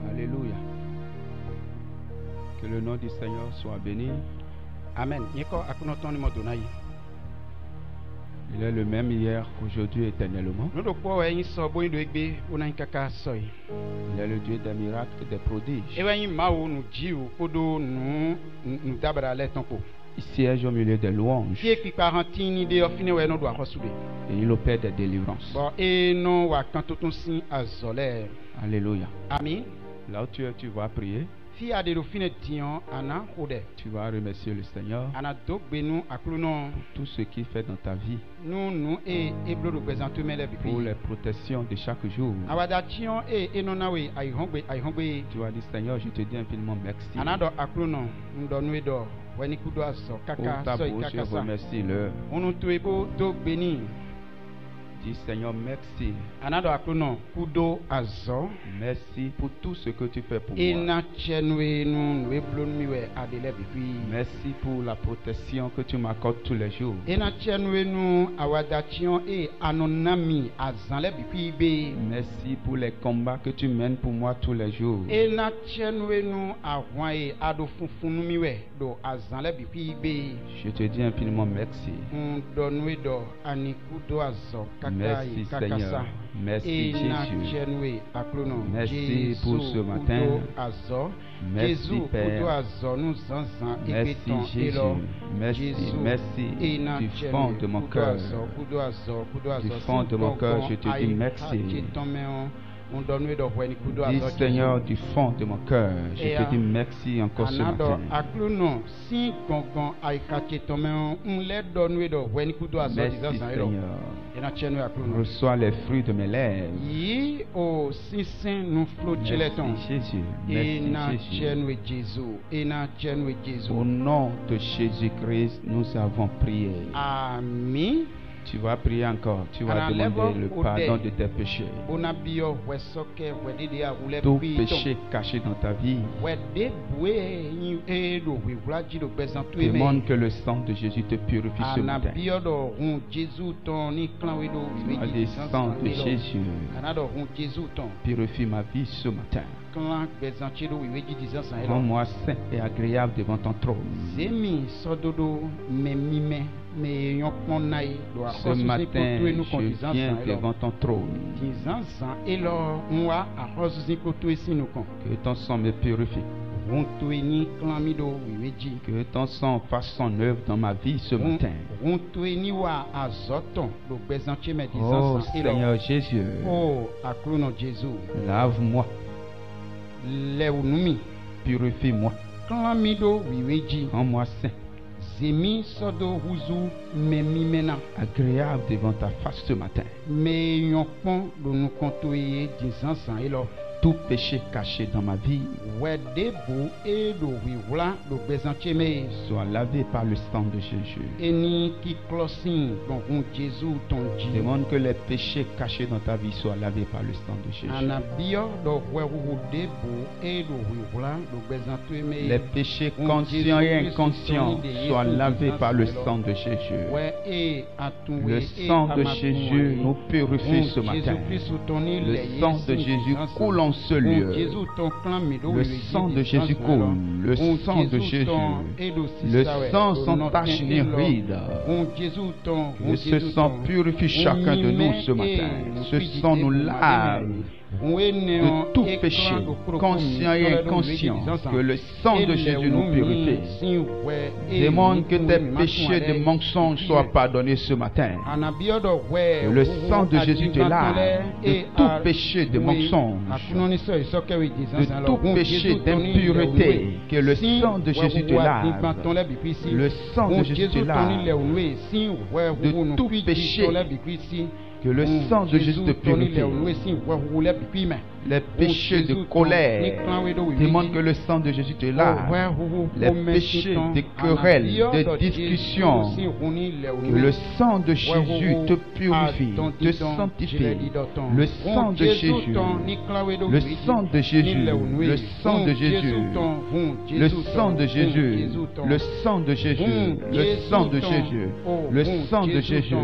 Alléluia. Que le nom du Seigneur soit béni. Amen. Il est le même hier, aujourd'hui, éternellement. Il est le Dieu des miracles et des prodiges. Il siège au milieu des louanges. Et il opère des délivrances. Alléluia. Amen. Là où tu es, tu vas prier. Tu vas remercier le Seigneur pour tout ce qu'il fait dans ta vie, pour les protections de chaque jour. Tu vas dire, Seigneur, je te dis infiniment merci. Pour ta bouche, je remercie-le. Dis, Seigneur, merci. Merci pour tout ce que tu fais pour moi. Merci pour la protection que tu m'accordes tous les jours. Merci pour les combats que tu mènes pour moi tous les jours. Je te dis infiniment merci. Merci Seigneur. Merci Jésus. Merci pour ce matin. Merci Père. Merci Jésus. Merci du fond de mon cœur. Du fond de mon cœur, je te dis merci. Dis Seigneur du fond de mon cœur, je te dis merci encore ce matin. Merci Seigneur. Reçois les fruits de mes lèvres. Merci Jésus. Au nom de Jésus-Christ, nous avons prié. Amen. Tu vas prier encore. Tu vas demander le pardon de tes péchés. Tout péché caché dans ta vie. Demande que le sang de Jésus te purifie ce matin. Le sang de Jésus purifie ma vie ce matin. Rends-moi saint et agréable devant ton trône. Ce matin, je viens devant ton trône. Que ton sang me purifie. Que ton sang fasse son œuvre dans ma vie ce matin. Oh Seigneur Jésus, lave-moi, purifie-moi, rends-moi saint, agréable devant ta face ce matin. Tout péché caché dans ma vie soit lavé par le sang de Jésus. Demande que les péchés cachés dans ta vie soient lavés par le sang de Jésus. Les péchés conscients et inconscients soient lavés par le sang de Jésus. Le sang de Jésus nous purifie ce matin. Le sang de Jésus coule en ce lieu. Le sang de Jésus coule. Le sang de Jésus. Le sang sans tache ni ride. Que ce sang purifie chacun de nous ce matin. Ce sang nous lave de tout péché, conscient et inconscient. Que le sang de Jésus nous purifie. Demande que tes péchés de mensonge soient pardonnés ce matin. Que le sang de Jésus te lave de tout péché de mensonge, de tout péché d'impureté. Que le sang de Jésus te lave. Le sang de Jésus te lave de tout péché. Que le sang de Jésus te purifie. Les péchés de colère, demande que le sang de Jésus te lave. Les péchés de querelle, de discussion, que le sang de Jésus te purifie, te sanctifie. Le sang de Jésus, le sang de Jésus, le sang de Jésus, le sang de Jésus, le sang de Jésus, le sang de Jésus, le sang de Jésus,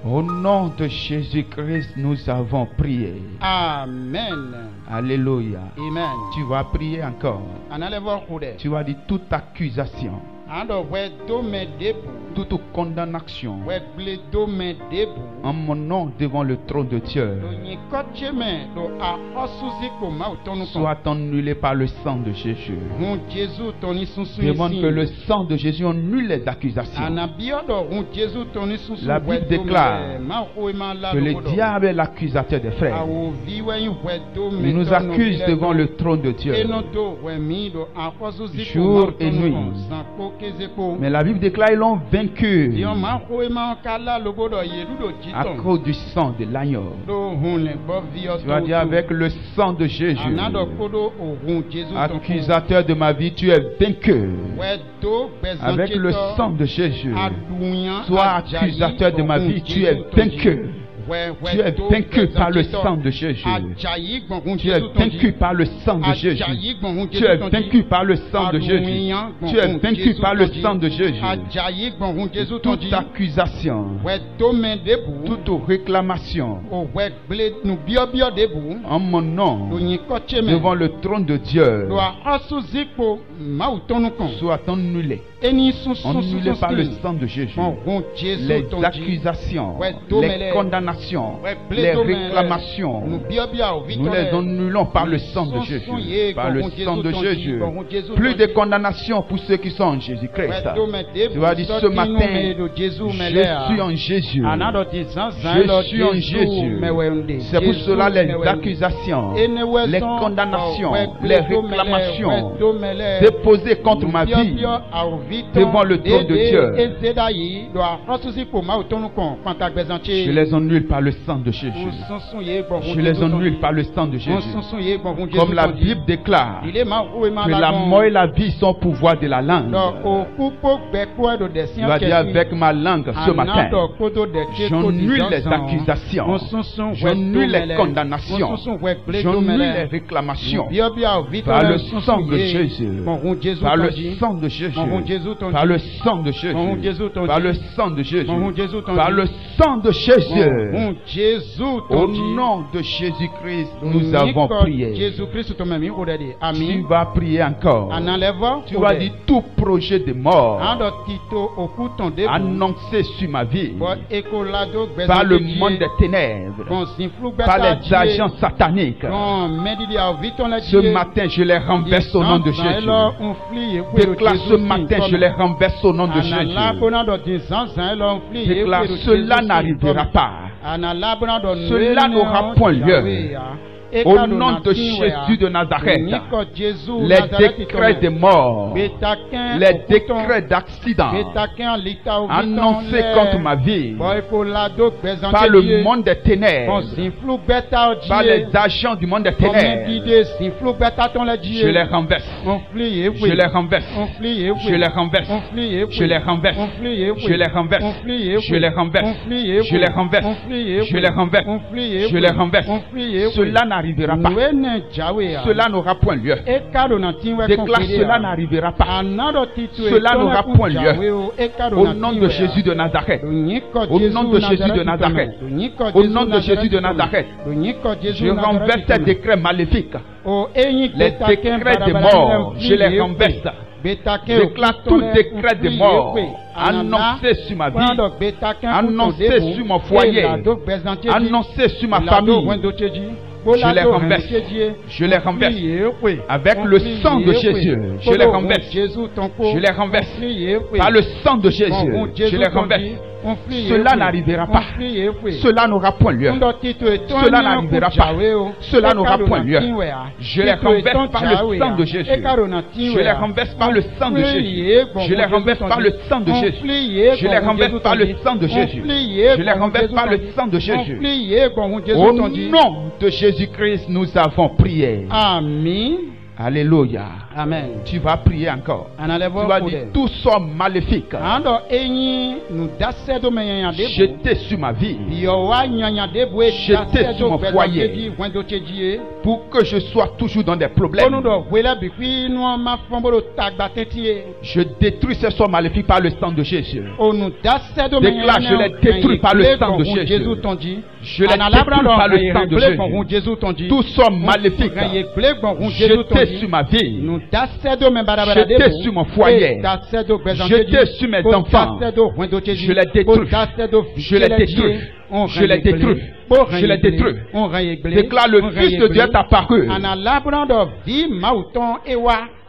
Au nom de Jésus-Christ, nous avons prié. Amen. Alléluia. Amen. Tu vas prier encore. Tu vas dire toute accusation, toute condamnation en mon nom devant le trône de Dieu soit annulée par le sang de Jésus. Demande que le sang de Jésus annule les accusations. La Bible déclare que le diable est l'accusateur des frères. Il nous accuse devant le trône de Dieu jour et nuit. Mais la Bible déclare qu'ils l'ont vaincu à cause du sang de l'agneau. Tu vas dire avec le sang de Jésus, accusateur de ma vie, tu es vaincu. Avec le sang de Jésus, toi accusateur de ma vie, tu es vaincu. Tu es vaincu par le sang de Jésus. Tu es vaincu par le sang de Jésus. Tu es vaincu par le sang de Jésus. Tu es vaincu par le sang de Jésus. Toute accusation, toute réclamation en mon nom devant le trône de Dieu soit annulée. Annulé par le sang de Jésus. Les accusations, les condamnations, les réclamations, nous les annulons par le sang de Jésus. Par le sang de Jésus. Plus de condamnation pour ceux qui sont en Jésus-Christ. Tu vas dire ce matin, je suis en Jésus. Je suis en Jésus. C'est pour cela les accusations, les condamnations, les réclamations déposées contre ma vie devant le trône de Dieu, je les annule par le sang de Jésus. Je les annule par le sang de Jésus. Comme la Bible déclare que la mort et la vie sont au pouvoir de la langue. Je vais dire avec ma langue ce matin, j'annule les accusations, j'annule les condamnations, j'annule les réclamations par le sang de Jésus, par le sang de Jésus, par le sang de Jésus, par le sang de Jésus, par le sang de Jésus. Au nom de Jésus-Christ, nous avons prié. Tu vas prier encore. Tu vas dire tout projet de mort annoncé sur ma vie par le monde des ténèbres, par les agents sataniques. Ce matin, je les renverse au nom de Jésus. Déclare ce matin, je les renverse au nom de Jésus. Déclare, cela n'arrivera pas. Cela n'aura point lieu. Au nom de Jésus de Nazareth, les décrets de mort, les décrets d'accident annoncés contre ma vie par le monde des ténèbres, par les agents du monde des ténèbres, je les renverse, je les renverse, je les renverse, je les renverse, je les renverse, je les renverse, je les renverse, je les renverse, je les renverse. Cela n'arrivera pas. Cela n'aura point lieu. Déclare, cela n'arrivera pas. Cela n'aura point lieu. Au nom de Jésus de Nazareth. Au nom de Jésus de Nazareth. Au nom de Jésus de Nazareth. Je renverse ces décrets maléfiques. Les décrets de mort, je les renverse. Déclare tout décret de mort annoncé sur ma vie, annoncé sur mon foyer, annoncé sur ma famille. Je les renverse. Je les renverse. Avec le sang de Jésus. Je les renverse. Je les renverse. Par le sang de Jésus. Je les renverse. Cela n'arrivera pas. Cela n'aura point lieu. Cela n'arrivera pas. Cela n'aura point lieu. Je les renverse par le sang de Jésus. Je les renverse par le sang de Jésus. Je les renverse par le sang de Jésus. Je les renverse par le sang de Jésus. Je les renverse par le sang de Jésus. Au nom de Jésus-Christ, nous avons prié. Amen. Alléluia. Amen. Tu vas prier encore. Tu vas dire, tout sort maléfique jeté sur ma vie, jeté sur mon foyer, pour que je sois toujours dans des problèmes. Je détruis ces sorts maléfiques par le sang de Jésus. Déclare, je les détruis par le sang de Jésus. Je les détruis par le sang de Jésus. Tout sort maléfique jeté sur ma vie, jeté sur mon foyer, jeté sur mes enfants, je les détruis, je les détruis, je les détruis, je les détruis. Déclare, le Fils de Dieu est apparu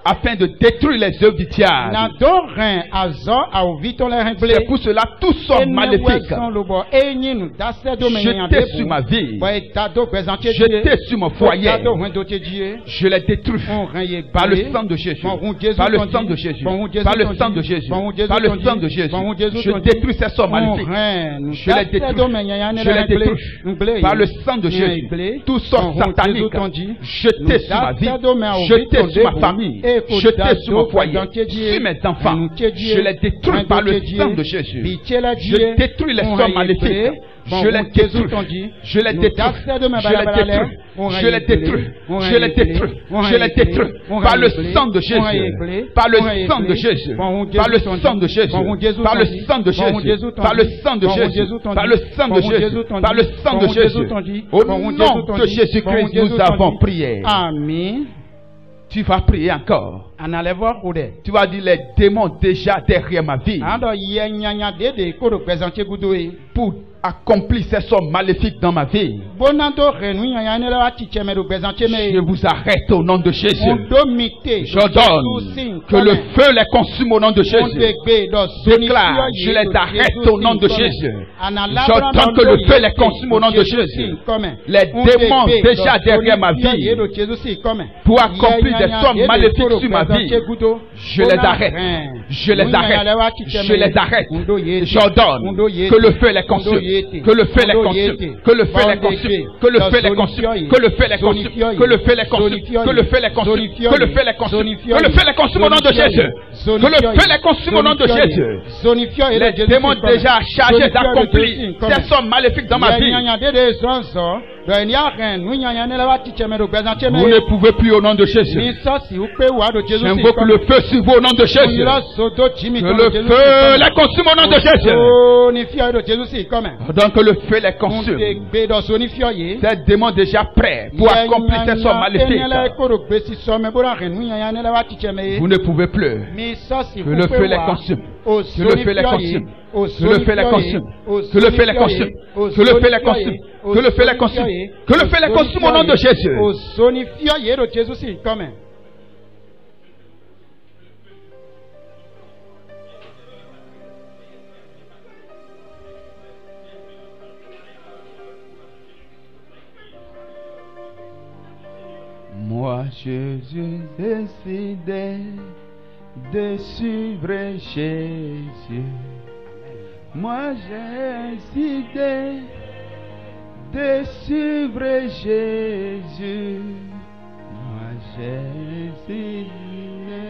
afin de détruire les œuvres du diable. C'est pour cela tout sort maléfique jeté sur ma vie, jeté sur mon foyer, je les détruis par le sang de Jésus, par le sang de Jésus, par le sang de Jésus, par le sang de Jésus. Je détruis ces sorts maléfiques, je les détruis par le sang de Jésus. Tout sort satanique jeté sur ma vie, jeté sur ma famille, jeté sur mon foyer, sur mes enfants, je les détruis par le sang de Jésus. Je détruis les sorts maléfiques. Je les détruis, je les détruis, je les détruis, je les détruis, je les détruis par le sang de Jésus, par le sang de Jésus, par le sang de Jésus, par le sang de Jésus, par le sang de Jésus, par le sang de Jésus, par le sang de Jésus. Au nom de Jésus-Christ, nous avons prié. Amen. Tu vas prier encore. Tu vas dire, les démons déjà derrière ma vie, pour accomplir ces sorts maléfiques dans ma vie, je vous arrête au nom de Jésus. J'ordonne que le feu les consume au nom de Jésus. Déclare, je les arrête au nom de Jésus. J'ordonne que le feu les consume au nom de Jésus. Les démons déjà derrière ma vie, pour accomplir des sorts maléfiques sur ma vie, je les arrête, je les arrête, je les arrête. J'ordonne que le feu les consume, que le feu les consume, que le feu les consume, que le feu les consume, que le feu les consume, que le feu les consume, que le feu les consume, que le feu les consume, que le feu les consume au nom de Jésus, que le feu les consume au nom de Jésus. Les démons déjà chargés d'accomplir ces sorts maléfiques dans ma vie, vous ne pouvez plus au nom de Jésus. J'invoque le feu sur vous au nom de Jésus. Que le feu les consume au nom de Jésus. Donc que le feu les consume. Ces démons déjà prêts pour accomplir ces sorts maléfiques, vous ne pouvez plus. Que le feu les consume. Que le feu les consume. Que le feu les consume. Que le feu les consume. Que le feu les consume. Que le feu les consume. Que le feu les consume au nom de Jésus. Moi, Jésus, décidé de suivre Jésus. Moi, j'ai décidé de suivre Jésus. Moi, j'ai décidé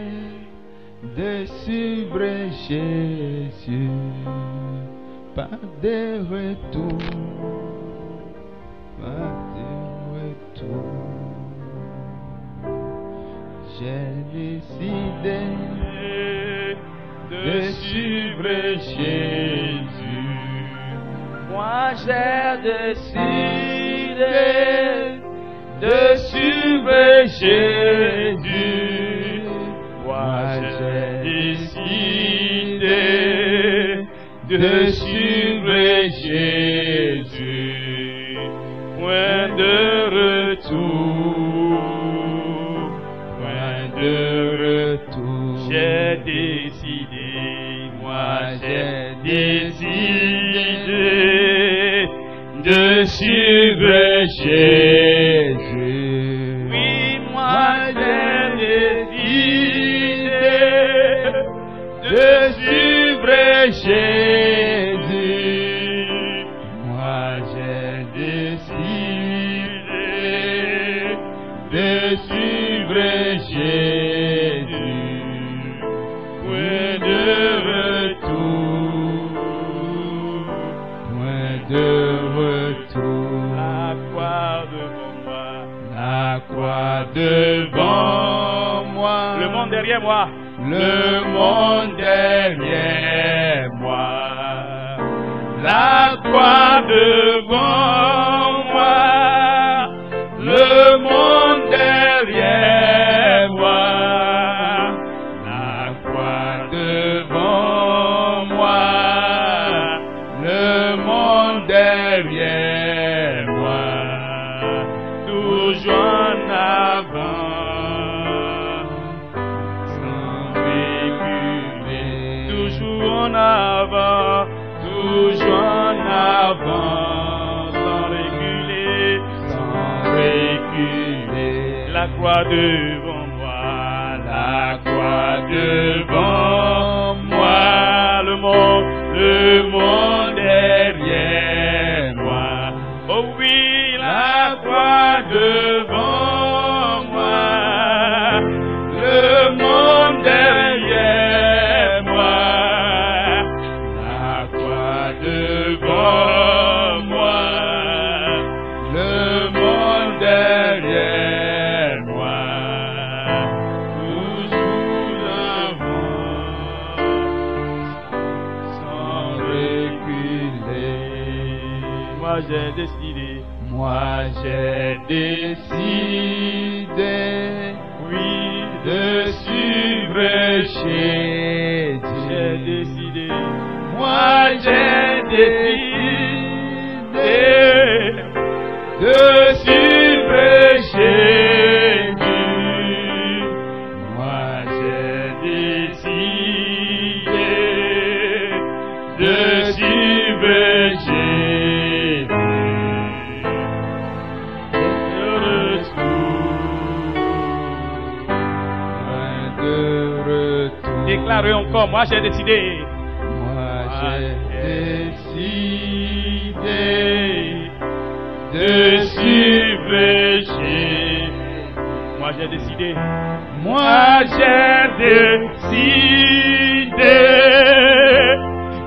de suivre Jésus. Pas de retour, pas de retour. J'ai décidé de suivre Jésus. Moi j'ai décidé de suivre Jésus. Moi j'ai décidé de suivre Jésus. Point de retour. De retour. J'ai décidé, moi j'ai décidé de suivre Jésus. Oui, moi j'ai décidé de suivre Jésus. Moi j'ai décidé de suivre Jésus. Jésus, point de retour, point de retour. La croix devant moi, la croix devant moi, le monde derrière moi, le monde derrière moi, la croix devant moi, le monde derrière moi, la croix devant moi, le monde derrière moi, toujours en avant, sans reculer, toujours en avant, toujours en avant, sans reculer, sans reculer. La croix devant moi, la croix devant moi, le monde derrière moi. Oh oui, la croix devant moi, le monde derrière moi, la croix devant moi, le monde derrière moi, toujours avant, sans reculer. moi j'ai décidé, Moi j'ai décidé, oui, de suivre Jésus. j'ai décidé, Moi j'ai décidé de suivre Jésus. Moi j'ai décidé de suivre Jésus. De retour. déclarez encore, moi j'ai décidé, Moi j'ai décidé de suivre Jésus. moi j'ai décidé, Moi j'ai décidé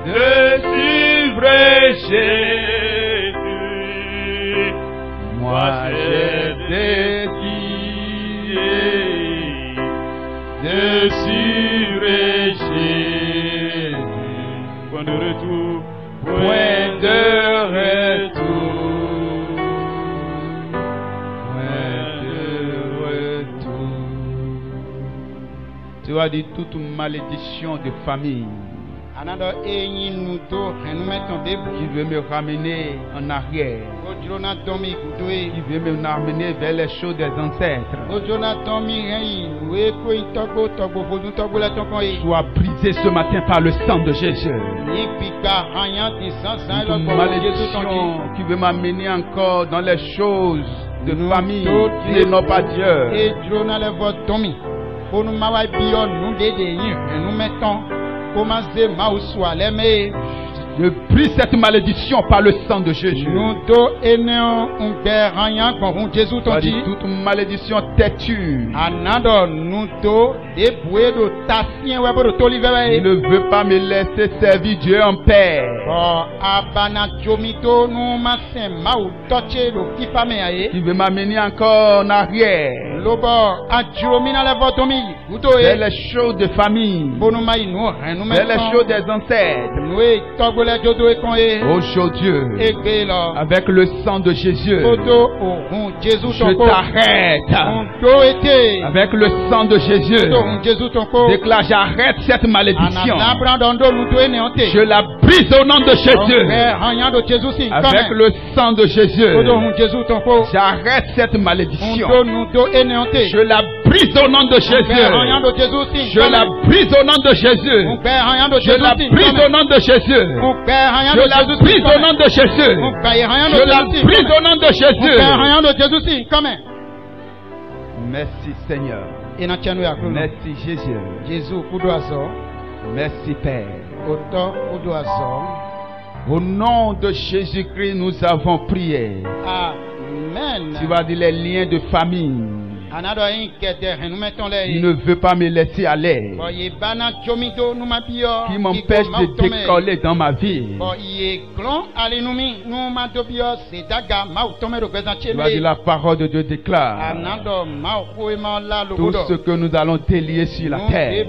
de suivre Jésus. Moi j'ai décidé de suivre Jésus. point de retour, Point de retour. Point de retour. Tu as dit toute malédiction de famille anado enyi nuto enu meton debu, qui veut me ramener en arrière, ojona domi kudoe, qui veut me ramener vers les choses des ancêtres, ojona domi reyi, we ko itogbo togbo fodun togbo le ton kan e, soit brisé ce matin par le sang de Jésus. ni pigba hanyan ti sansan Toute lo ko Jésus ton malédiction ki. qui veut m'amener encore dans les choses de Nous famille tous qui n'ont pas Dieu. E drona le vo domi, onu mawa biyo nu dede yin enu meton, commencer ma ou soit l'aimer. Je brise cette malédiction par le sang de Jésus. Nous do ene un père hanyan kon Jésus ton C'est-à-dire ki. toute malédiction têtue. Anado nous do deboué do tasien we bo to Il livre. ne veut pas me laisser servir Dieu en paix. Bon abana jomito nous ma sen ma ou toche do kipa me aye. Il veut m'amener encore en arrière. Lobo a jomi na le votomi. Guto Vers e. les choses de famille. Bonu mai nous nous Vers les choses des ancêtres. Nous e togbo le jodo e kon e. Aujourd'hui, Egbe lo. avec le sang de Jésus, Odo ohun Jésus je ton ko. t'arrête. On do été. Avec le sang de Jésus, Odo ohun Jésus ton ko. déclare, j'arrête cette malédiction. Anana brando nous do ene onte. Je la brise au nom de Jésus. Hanyan do Jésus si. Avec le sang de Jésus, Odo ohun Jésus ton ko. j'arrête cette malédiction. On do nous do ene onte. Je la brise au nom de Jésus. Hanyan do Jésus si. Je la brise au nom de Jésus. On père hanyan do Je Jésus la si. brise au nom de Jésus. On père hanyan Je do la Jésus si. brise au nom de Jésus. On père hanyan do Je la Jésus si. brise au nom de On père Jésus. hanyan do Jésus si. Comment? Merci Seigneur. Et na tienu ya krono. Merci Jésus. Jésus kudo aso. Merci Père. Oto kudo aso. Au nom de Jésus-Christ, nous avons prié. Amen. Tu vas dire les liens de famille qui ne veut pas me laisser aller, qui m'empêche de décoller dans ma vie. La parole de Dieu déclare: tout ce que nous allons délier sur la terre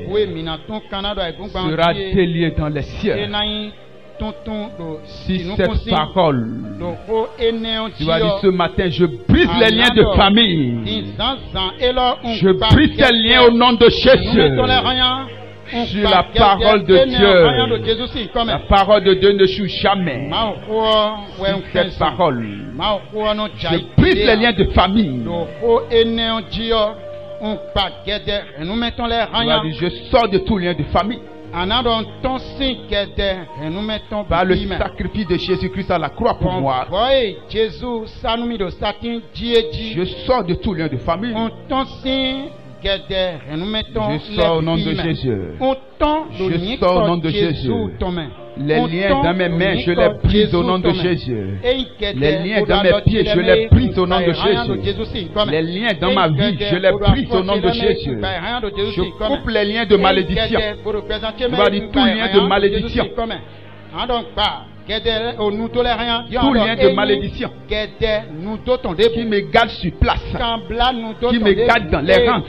sera délié dans les cieux. Si cette parole, tu vas dire ce matin, je brise les liens de famille, je brise ces liens au nom de Jésus. Sur la parole de Dieu, la parole de Dieu ne joue jamais. Sur cette parole, je brise les liens de famille. Je sors de tout lien de famille. Par le sacrifice de Jésus-Christ à la croix pour moi, je sors de tout lien de famille. Je sors au nom de Jésus. Je sors au nom de Jésus. Les liens dans mes mains, je les brise au nom de Jésus. Les liens dans mes pieds, je les brise au nom de Jésus. Les liens dans ma vie, je les brise au nom de Jésus. Je coupe les liens de malédiction. Tu vas dire tout lien de malédiction. Tout lien de malédiction qui me garde sur place, qui me garde dans les rangs,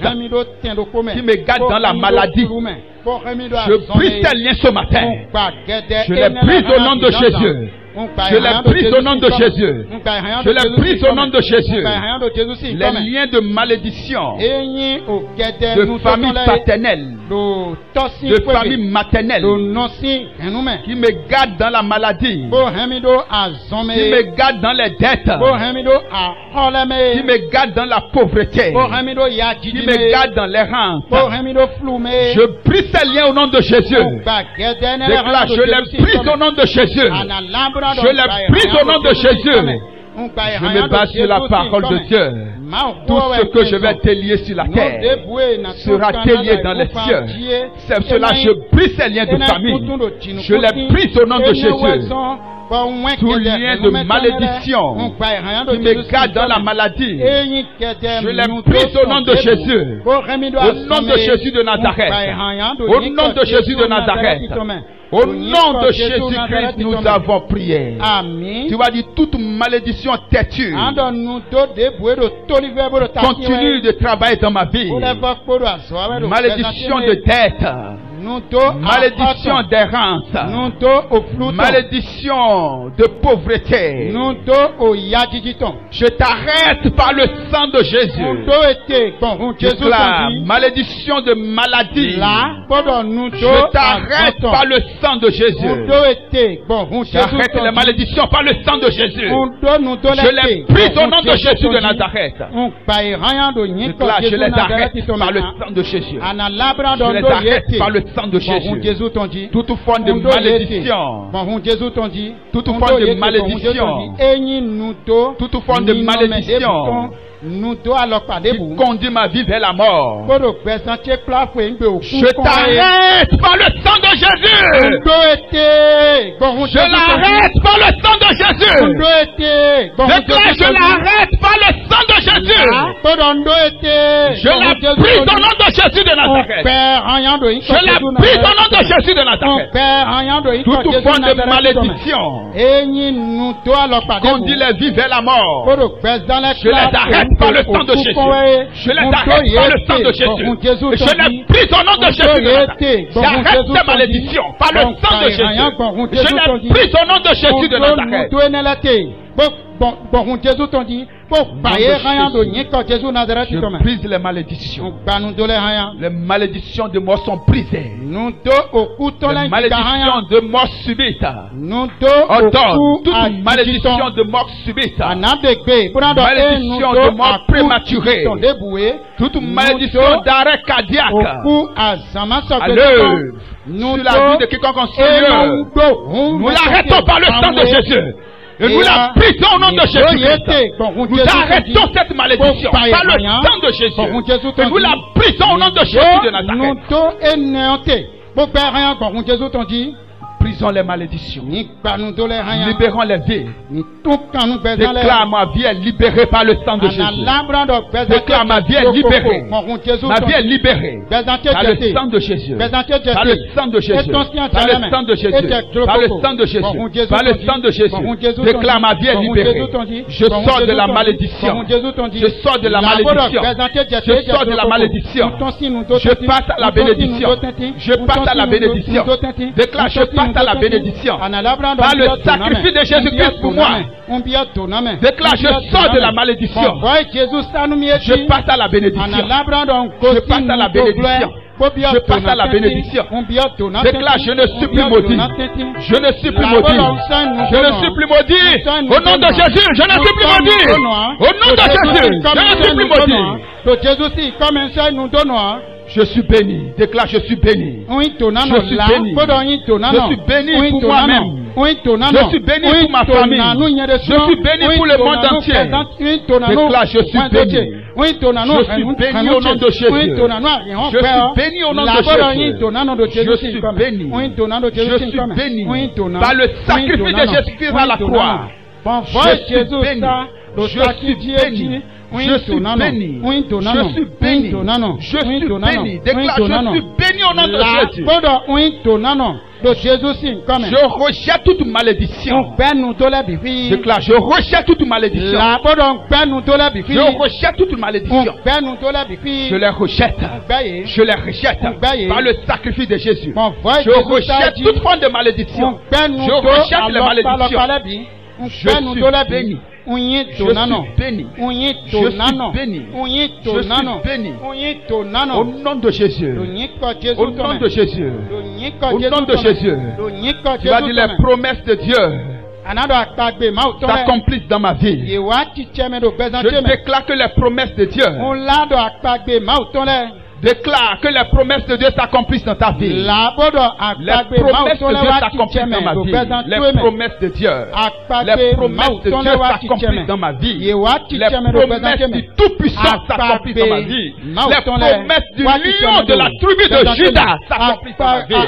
qui me garde dans la maladie. Je brise tes liens ce matin. Je les brise au nom de Jésus. Je les brise au nom de Jésus. Je les brise au nom de Jésus. Les liens de malédiction, de famille paternelle, de famille maternelle, qui me garde dans la maladie, qui me garde dans les dettes, qui me garde dans la pauvreté, qui me garde dans les rentes. Je brise ces liens au nom de Jésus. Déclare, je les brise au nom de Jésus. Je les brise au nom de Jésus. Je me base sur la parole de Dieu. Tout ce que je vais délier sur la terre sera délié dans les cieux. C'est cela que je brise ces liens de famille. Je les brise au nom de Jésus. Tout lien de malédiction qui me garde dans la maladie, je les brise au nom de Jésus. Au nom de Jésus de Nazareth. Au nom de Jésus de Nazareth. Au nom de Jésus-Christ, nous avons prié. Tu vas dire toute malédiction têtue continue de travailler dans ma vie. Malédiction de dette, malédiction d'errance, malédiction de pauvreté. Je t'arrête par le sang de Jésus. Déclare, malédiction de maladie. Je t'arrête par le sang de Jésus. J'arrête les malédictions par le sang de Jésus. Je les brise au nom de Jésus de Nazareth. Déclare, je les arrête par le sang de Jésus. Je les arrête par le sang de Jésus. Toute forme de malédiction, toute forme de malédiction, toute forme de malédiction qui conduit ma vie vers la mort, je t'arrête par le sang de Jésus. Je l'arrête par le sang de Jésus. Je l'arrête par le sang de Jésus. Je la brise au nom de Jésus de Nazareth. Je la brise au nom de Jésus de Nazareth. Toute forme de malédiction conduit les vies vers la mort, je les arrête par le sang de Jésus. Je les arrête par le sang de Jésus. Je les brise au nom de Jésus. J'arrête ces malédictions par le sang de Jésus. Je les brise au nom de Jésus de Nazareth. Je brise les malédictions. Les malédictions de mort sont brisées. Les malédictions de mort subite. Ordonne toute malédiction de mort subite. Malédiction de mort prématurée. Toute malédiction d'arrêt cardiaque. À l'œuvre sur la vie de quiconque en Seigneur. Nous l'arrêtons par le sang de Jésus. Et nous la brisons au nom de Jésus. Nous arrêtons cette malédiction par le sang de Jésus. Et nous la brisons au nom de Jésus de Nazareth. Brisons les malédictions. Libérons les vies. Déclare ma vie est libérée par le sang de Jésus. Déclare ma vie est libérée. Ma vie est libérée par le sang de Jésus. Par le sang de Jésus. Par le sang de Jésus. Par le sang de Jésus. Par le sang de Jésus. Déclare ma vie est libérée. Je sors de la malédiction. Je sors de la malédiction. Je sors de la malédiction. Je passe à la bénédiction. Je passe à la bénédiction. Déclare, je passe à la bénédiction. Par le sacrifice de Jésus-Christ pour moi. Déclare, je sors de la malédiction. Je passe à la bénédiction. Je passe à la bénédiction. Je passe à la bénédiction. Déclare, je ne suis plus maudit. Je ne suis plus maudit. Je ne suis plus maudit. Au nom de Jésus, je ne suis plus maudit. Au nom de Jésus, je ne suis plus maudit. Je suis béni. Déclare, je suis béni. Je suis béni. Je suis béni pour moi-même. Je suis béni pour ma famille. Je suis béni pour le monde entier. Déclare, je suis béni. Je suis béni au nom de Jésus. Je suis béni au nom de Jésus. Je suis béni. Je suis béni par le sacrifice de Jésus-Christ à la croix. Je suis béni. Je suis béni. Je suis béni. Je suis béni. Je suis béni. Déclare, je suis béni au nom de Jésus. Je rejette toute malédiction. Déclare, je rejette toute malédiction. Je rejette toute malédiction. Je les rejette. Je les rejette par le sacrifice de Jésus. Je rejette toute forme de malédiction. Je rejette les malédictions. Je suis béni. Je suis béni. Je suis béni. Je suis béni. Au nom de Jésus. Au nom de Jésus. Au nom de Jésus. Tu vas dire les promesses de Dieu s'accomplissent dans ma vie. Je déclare que les promesses de Dieu déclare que les promesses de Dieu s'accomplissent dans ta vie. Les promesses de Dieu s'accomplissent dans ma vie. Les promesses de Dieu. Les promesses de Dieu s'accomplissent dans ma vie. Les promesses du Tout-Puissant s'accomplissent dans ma vie. Les promesses du lion de la tribu de Juda s'accomplissent dans ma vie.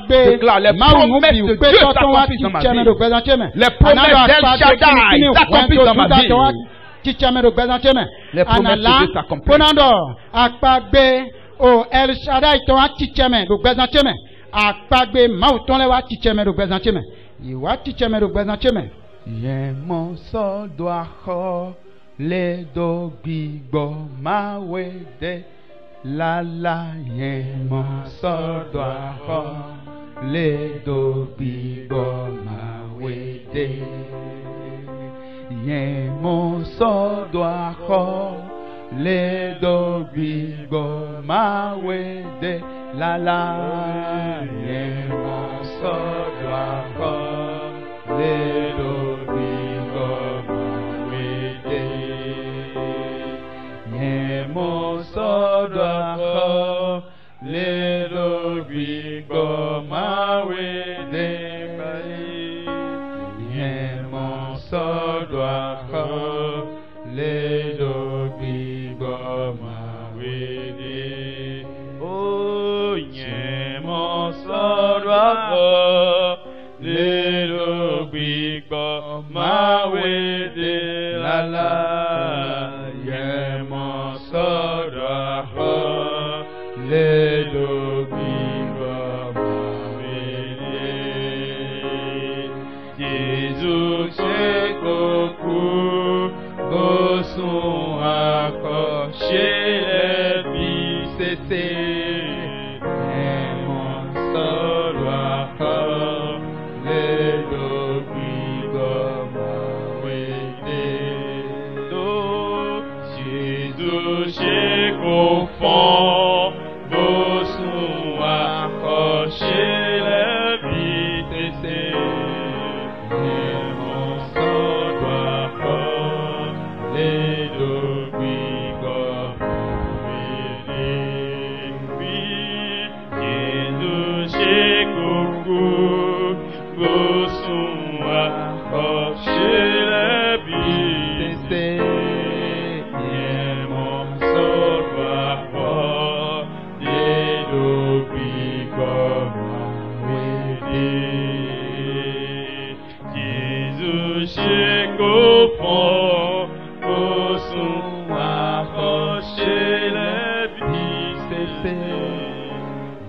Déclare, les promesses de Dieu s'accomplissent dans ma vie. Les promesses d'El Shaddai s'accomplissent dans ma vie. Les promesses de Dieu s'accomplissent. El Shaddai to aticheme do gbezancheme akpagbe mauton le wa ticheme do gbezancheme iwa ticheme do gbezancheme yemo so do aho le do gbigbo mawede lala yemo so do aho le do gbigbo mawede yemo so do aho le do gbigbo mawede lala yemo so do aho le do gbigbo mawede yemo so do aho le do gbigbo mawede yemo so do aho le do gbigbo mawede o yemo so do aho le do gbigbo mawede lala yemo so do aho le do gbigbo mawede Jésus se koku Bosun akọ̀ṣe lẹ́bi ṣẹṣẹ. Ẹ̀wọ̀n sọ̀rọ̀ akọ̀ lélo gbígbọ́ màwédé. Tó Jésù ṣe kò fọ́n. Bosun akọ̀ṣe lẹ́bi ṣẹṣẹ. Ẹ̀wọ̀n sọ̀rọ̀ akọ̀. Oh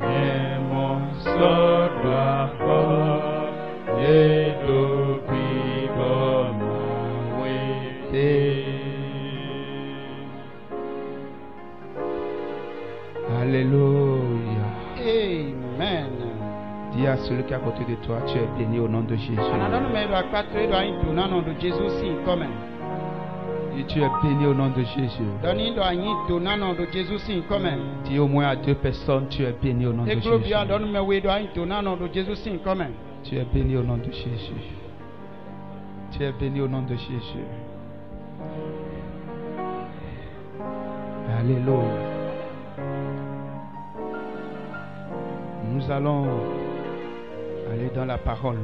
et mon sort doit fort et d'oubli comme Alléluia. Amen. Dis à celui qui est à côté de toi, tu es béni au nom de Jésus. Dis, tu es béni au nom de Jésus. Dis au moins à 2 personnes, tu es béni au nom de Jésus. Tu es béni au nom de Jésus. Tu es béni au nom de Jésus. Alléluia. Nous allons aller dans la parole.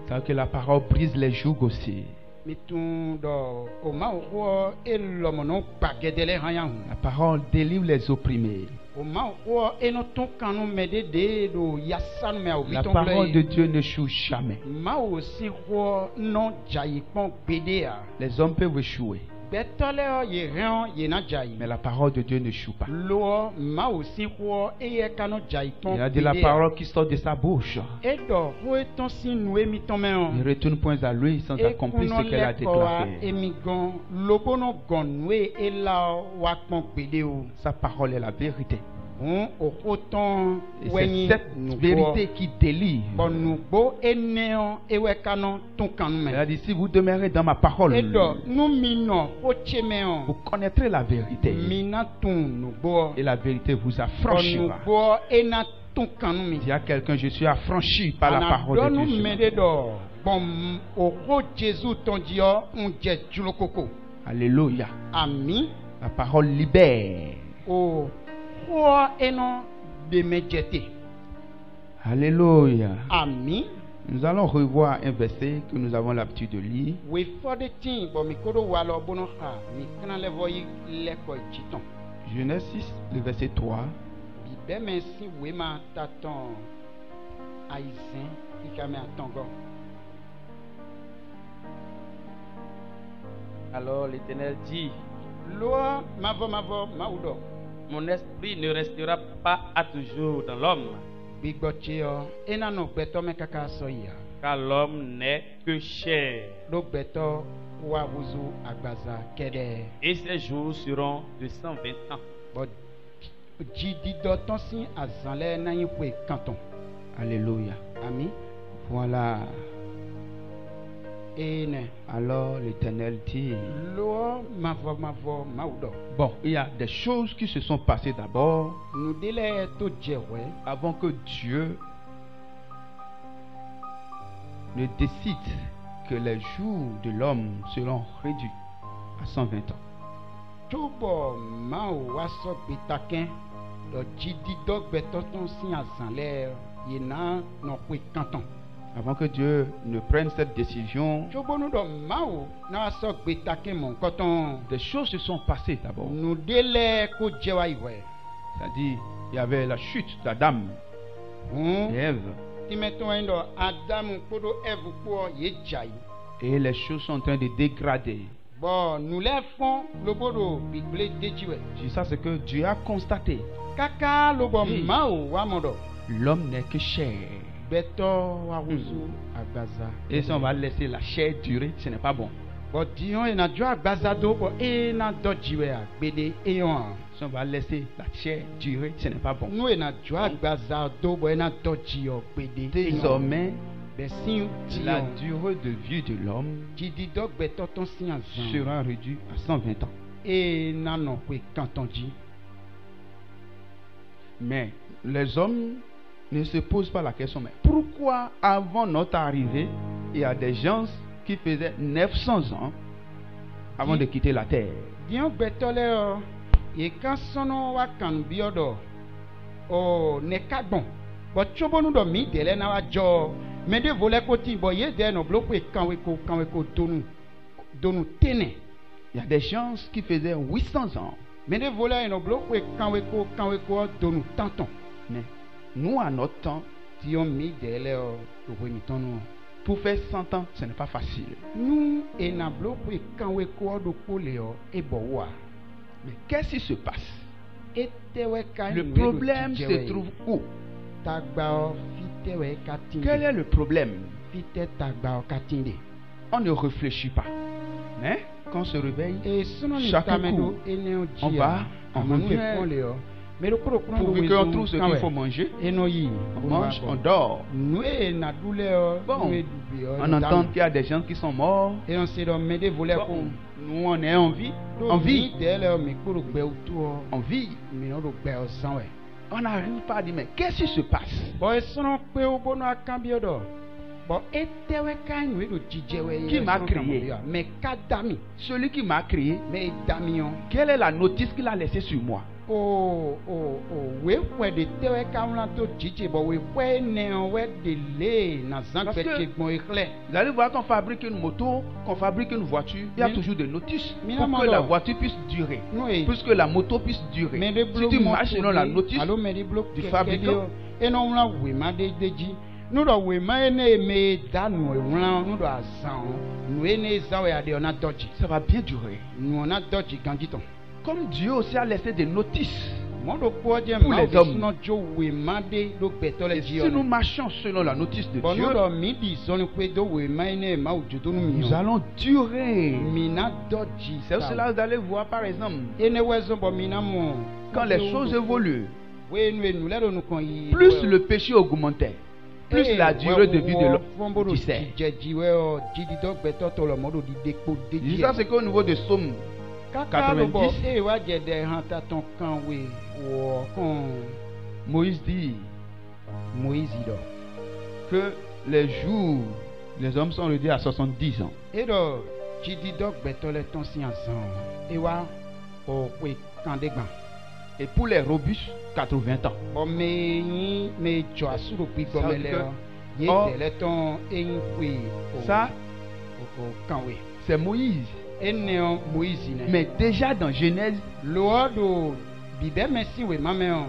Tant que la parole brise les jougs aussi. La parole délivre les opprimés. La parole de Dieu ne choue jamais. Les hommes peuvent échouer, mais la parole de Dieu ne choue pas. Il a dit la parole qui sort de sa bouche. Il ne retourne point à lui sans accomplir ce qu'elle a déclaré. Sa parole est la vérité. Et c'est cette vérité qui délivre. Elle a dit, si vous demeurez dans ma parole, vous connaîtrez la vérité. Et la vérité vous affranchira. Il y a quelqu'un, je suis affranchi par la parole de Dieu. Alléluia. La parole libère. Alléluia. Amen. Nous allons revoir un verset que nous avons l'habitude de lire. Genèse 6, le verset 3. Alors l'Éternel dit, mon esprit ne restera pas à toujours dans l'homme, car l'homme n'est que chair, et ses jours seront de 120 ans. Alléluia. Amen. Voilà. Alors l'Éternel dit, bon, il y a des choses qui se sont passées d'abord avant que Dieu ne décide que les jours de l'homme seront réduits à 120 ans. Avant que Dieu ne prenne cette décision, des choses se sont passées d'abord. C'est-à-dire, il y avait la chute d'Adam et Ève. Et les choses sont en train de dégrader. Ça, c'est que Dieu a constaté. L'homme n'est que chair. Et si on va laisser la chair durer, ce n'est pas bon. Si on va laisser la chair durer, ce n'est pas bon. Désormais, la durée de vie de l'homme sera réduite à 120 ans. Mais les hommes ne se posent pas la question, mais pourquoi avant notre arrivée, il y a des gens qui faisaient 900 ans avant de quitter la terre? Il y a des gens qui faisaient 800 ans. Mais nous, à notre temps, Pour faire 100 ans, ce n'est pas facile. Nous, et na bloqué quand we quoi de coléo et bois. Mais qu'est-ce qui se passe? Et Le problème se trouve où? Quel est le problème? On ne réfléchit pas. Mais quand on se réveille, chaque coup, on va, on revient. Pourvu qu'on trouve ce qu'il faut manger, on mange, on dort. Bon, on entend qu'il y a des gens qui sont morts. Bon, nous, on est en vie. On vit. On vit. On n'arrive pas à dire, mais qu'est-ce qui se passe? Qui m'a créé? Celui qui m'a créé, quelle est la notice qu'il a laissée sur moi? Vous allez voir qu'on fabrique une moto, qu'on fabrique une voiture, il y a toujours des notices pour que la voiture puisse durer, puisque la moto puisse durer. Si tu marches selon la notice du fabricant, ça va bien durer. Comme Dieu aussi a laissé des notices pour les hommes. Et si nous marchons selon la notice de Dieu, nous allons durer. C'est cela que vous allez voir par exemple. Quand les choses évoluent, plus le péché augmentait, plus la durée de vie de l'homme disait. Ça c'est qu'au niveau de Psaume 90, Moïse dit que les jours, les hommes sont réduits à 70 ans. Et pour les robustes, 80 ans. Ça, c'est Moïse. Mais déjà dans Genèse,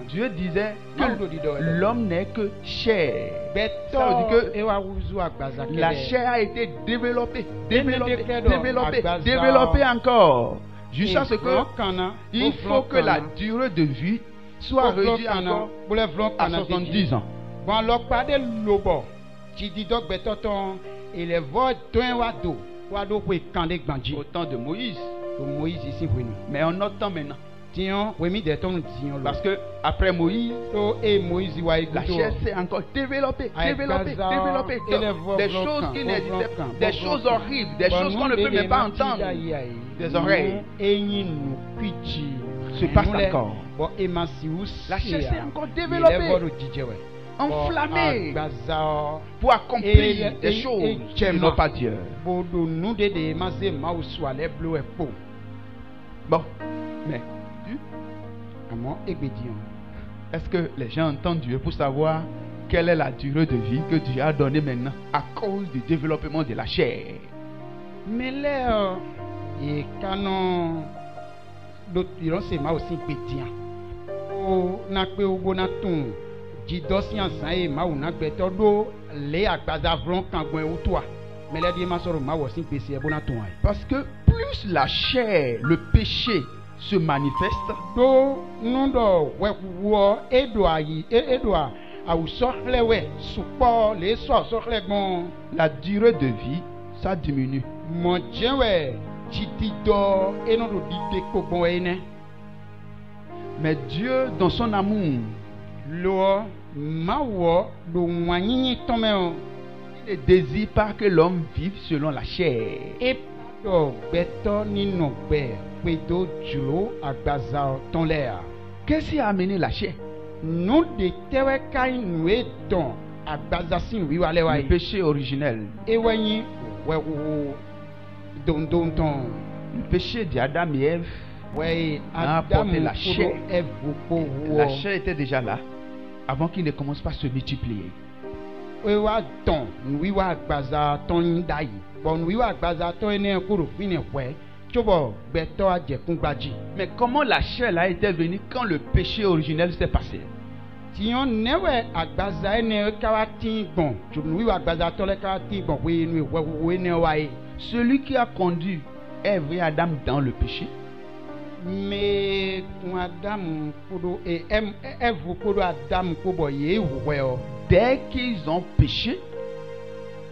Dieu disait que l'homme n'est que chair. Ça veut dire que la chair a été développée encore. Jusqu'à ce que il faut que la durée de vie soit réduite encore à 70 ans. Au temps de Moïse. Mais on attend maintenant. Parce que après Moïse, la chair s'est encore développée. Des choses qui n'existaient pas, des choses horribles, des choses qu'on ne peut même pas entendre. Des oreilles se passent encore. La chair s'est encore développée, enflammée pour accomplir des choses qui n'ont pas Dieu. Bon, mais est-ce que les gens entendent Dieu pour savoir quelle est la durée de vie que Dieu a donnée maintenant à cause du développement de la chair? Mais là, et canon d'autres c'est ma aussi pétiant. Oh, n'a pas au bon aton. Dit dossier ça ma ou n'a pas todo les agbazavron quand ou toi. Mais là dit ma soro ma aussi pécier bon aton. Parce que plus la chair, le péché se manifeste, la durée de vie, ça diminue. Mais Dieu, dans son amour, il ne désire pas que l'homme vive selon la chair. Qu'est-ce qui a amené la chair? Le péché originel. Le péché d'Adam et Ève a apporté la chair. La chair était déjà là avant qu'il ne commence pas à se multiplier. Mais comment la chair a été venue quand le péché originel s'est passé? tiɲɔ nɛwɛ agbaza yi ne kawa ti gbɔn tunu yi agbaza tɔ lɛ kawa ti gbɔn wo enu wo ne wa ye. Celui qui a conduit Ève et Adam dans le péché. Me kun Adam kodo Ève kodo Adam kobo ye wɛ o. Dès qu'ils ont péché,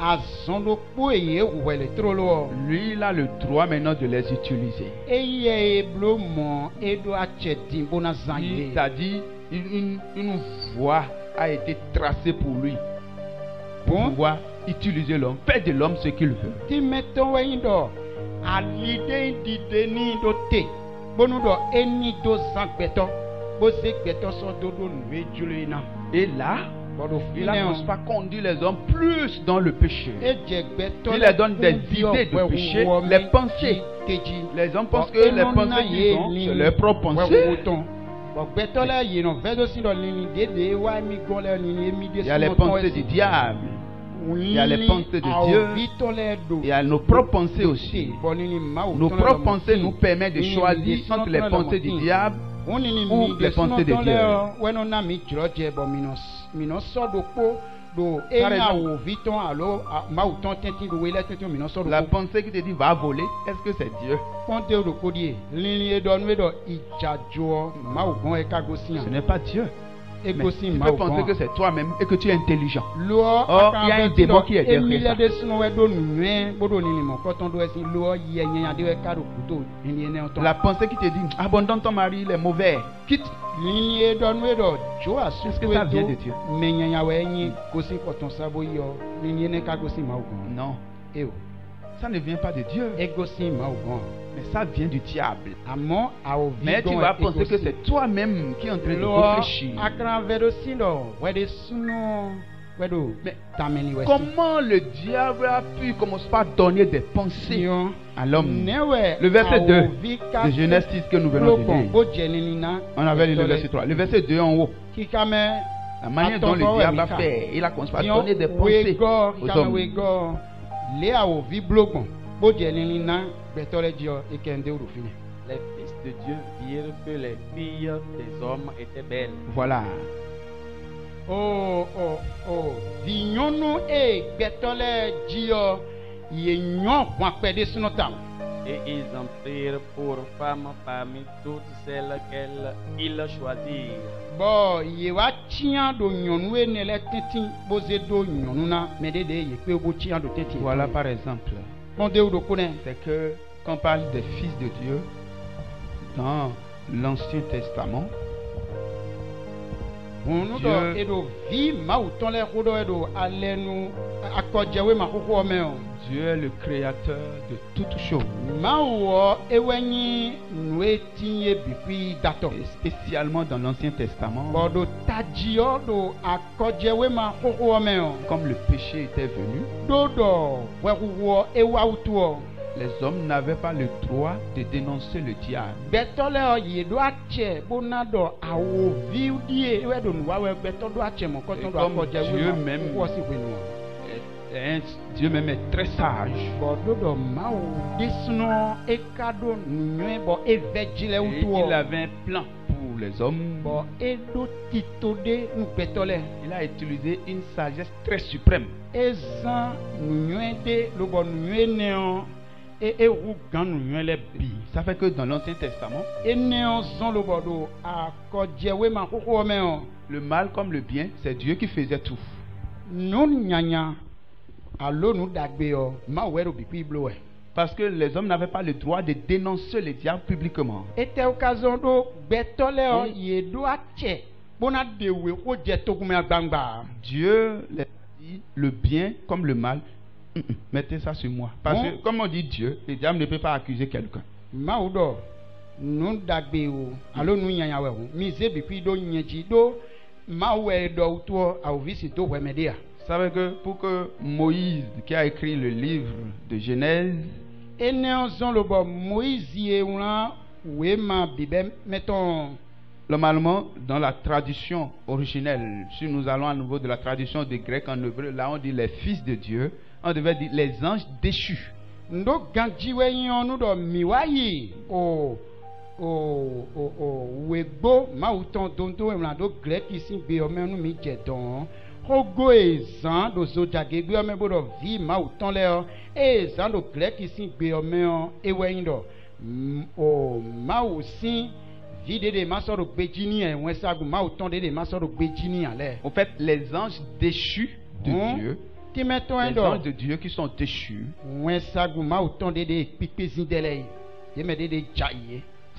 azɔndo kpo ye wɛ le tro lo. lui il a le droit maintenant de les utiliser. Eye eblo mɔ edo atsɛ di bona zan ye. C'est-à-dire une voie a été tracée pour lui pour pouvoir utiliser l'homme, faire de l'homme ce qu'il veut. Ti mettons wɛnyi dɔ alide dide ni do te bonu dɔ eni do zan gbɛtɔ bo se gbɛtɔ sɔ dodo nue dzolo yina. Et là, il n'avance pas conduire les hommes plus dans le péché. Il leur donne des idées de péché, les pensées. Les hommes pensent que les pensées qu'ils ont, c'est leurs propres pensées. Il y a les pensées du diable, il y a les pensées de Dieu, il y a nos propres pensées aussi. Nos propres pensées nous permettent de choisir entre les pensées du diable ou les pensées de Dieu. La pensée qui te dit va voler, est-ce que c'est Dieu? Ce n'est pas Dieu. Mais tu peux penser que c'est toi-même et que tu es intelligent. Or, il y a un démon qui est derrière ça. La pensée qui te dit abandonne ton mari, il est mauvais, quitte. Est-ce que ça vient de Dieu? Non. Ça ne vient pas de Dieu. Mais ça vient du diable. Mais tu vas penser que c'est toi-même qui est en train de réfléchir. Mais comment le diable a pu commencer par donner des pensées à l'homme? Le verset 2 de Genèse 6 que nous venons de lire. On avait lu le verset 3. Le verset 2 en haut. La manière dont le diable a fait, il a commencé par donner des pensées aux hommes. Les fils de Dieu virent que les filles des hommes étaient belles. Voilà. Et ils en prirent pour femmes parmi toutes celles qu'ils choisirent. Voilà par exemple. C'est que quand on parle des fils de Dieu dans l'Ancien Testament, Dieu est le créateur de toutes choses. Et spécialement dans l'Ancien Testament, comme le péché était venu, les hommes n'avaient pas le droit de dénoncer le diable. Dieu même est très sage. Et il avait un plan pour les hommes. Il a utilisé une sagesse très suprême. Ça fait que dans l'Ancien Testament, le mal comme le bien, c'est Dieu qui faisait tout. Parce que les hommes n'avaient pas le droit de dénoncer le diable publiquement. Dieu les dit le bien comme le mal. Mettez ça sur moi. Parce que comme on dit Dieu, le diable ne peut pas accuser quelqu'un. Vous savez que pour que Moïse, qui a écrit le livre de Genèse, normalement, dans la tradition originelle, si nous allons à nouveau de la tradition des Grecs en hébreu, là on dit les fils de Dieu, on devait dire les anges déchus. wegbo mauton dondo emlando grek isin gbe ome nu mi jedon ogo ezan do zojage gbe ome bodo vi mauton le o ezan do grek isin gbe ome o eweyin do o mausin vide de masoro gbejini en wensagu mauton de masoro gbejini ale. En fait, les anges déchus de Dieu, les anges de Dieu qui sont déchus,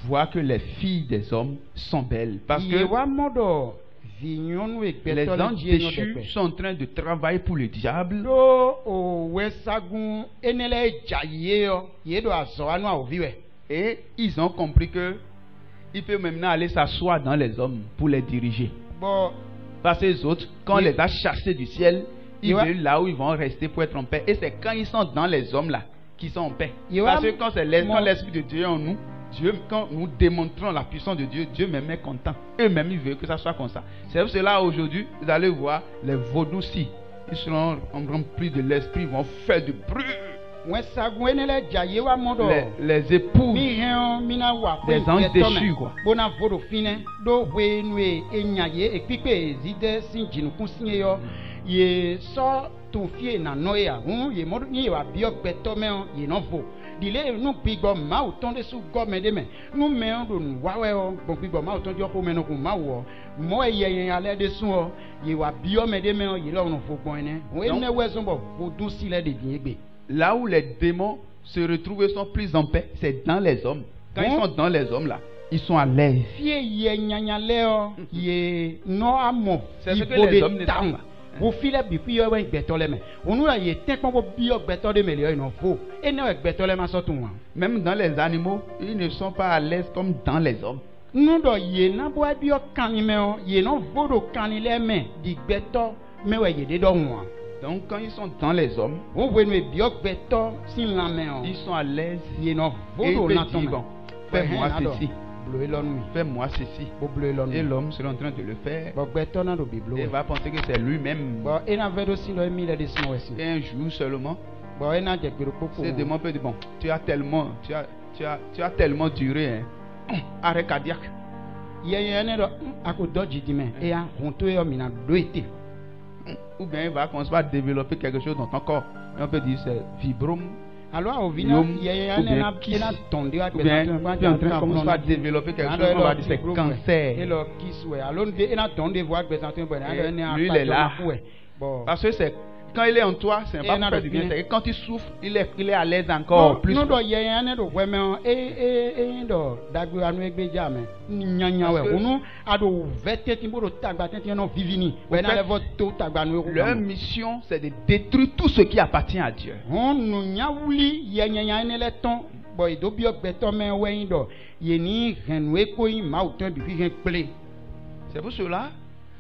voient que les filles des hommes sont belles. Parce que les anges déchus sont en train de travailler pour le diable. Et ils ont compris que il peut maintenant aller s'asseoir dans les hommes pour les diriger. Parce que les autres, quand on les a chassés du ciel, ils veulent là où ils vont rester pour être en paix. Et c'est quand ils sont dans les hommes là qu'ils sont en paix. Parce que quand l'Esprit de Dieu est en nous, Dieu, quand nous démontrons la puissance de Dieu, Dieu même est content. Eux-mêmes, ils veulent que ça soit comme ça. C'est pour cela aujourd'hui, vous allez voir les vaudous-ci. Ils seront remplis de l'Esprit, ils vont faire du bruit. Les épouses des anges déchus, quoi. Dile nous bigo ma autant de sous gomme de me nous me on wa we o bon bigo ma autant dio ko me no ko ma wo mo ye ale de sun ye wa bio me de me ye lo no fo gbon ne o ene we so bo fo dun si le de din egbe. Là où les démons se retrouvent et sont plus en paix, c'est dans les hommes. Quand ils sont dans les hommes là, ils sont à l'aise. Fie ye nyanya le o ye no amo. C'est ce que les hommes ne savent pas. Vous filez depuis yo wen gbeto le me onu la ye ten pon bio gbeto de me le no fo e ne gbeto le ma so tun. Même dans les animaux, ils ne sont pas à l'aise comme dans les hommes. Nous do ye na bo bio kan me o ye no vodo kan le me di gbeto me we ye de do won. Donc quand ils sont dans les hommes, ils sont à l'aise. Et ils disent, bon, fais-moi ceci. Fais-moi ceci. Et l'homme sera en train de le faire. Et va penser que c'est lui-même. Et un jour seulement, ce démon peut dire, bon, tu as tellement duré, hein. Arrêt cardiaque. Ou bien il va commencer à développer quelque chose dans ton corps. Et on peut dire c'est fibrome. Alors, au final, il y a un commence à développer quelque chose, on va dire c'est cancer. Lui, il est là. Parce que c'est quand il est en toi, c'est pas pour faire du bien. C'est que quand il souffre, il est à l'aise encore plus. Leur mission, c'est de détruire tout ce qui appartient à Dieu. C'est pour cela,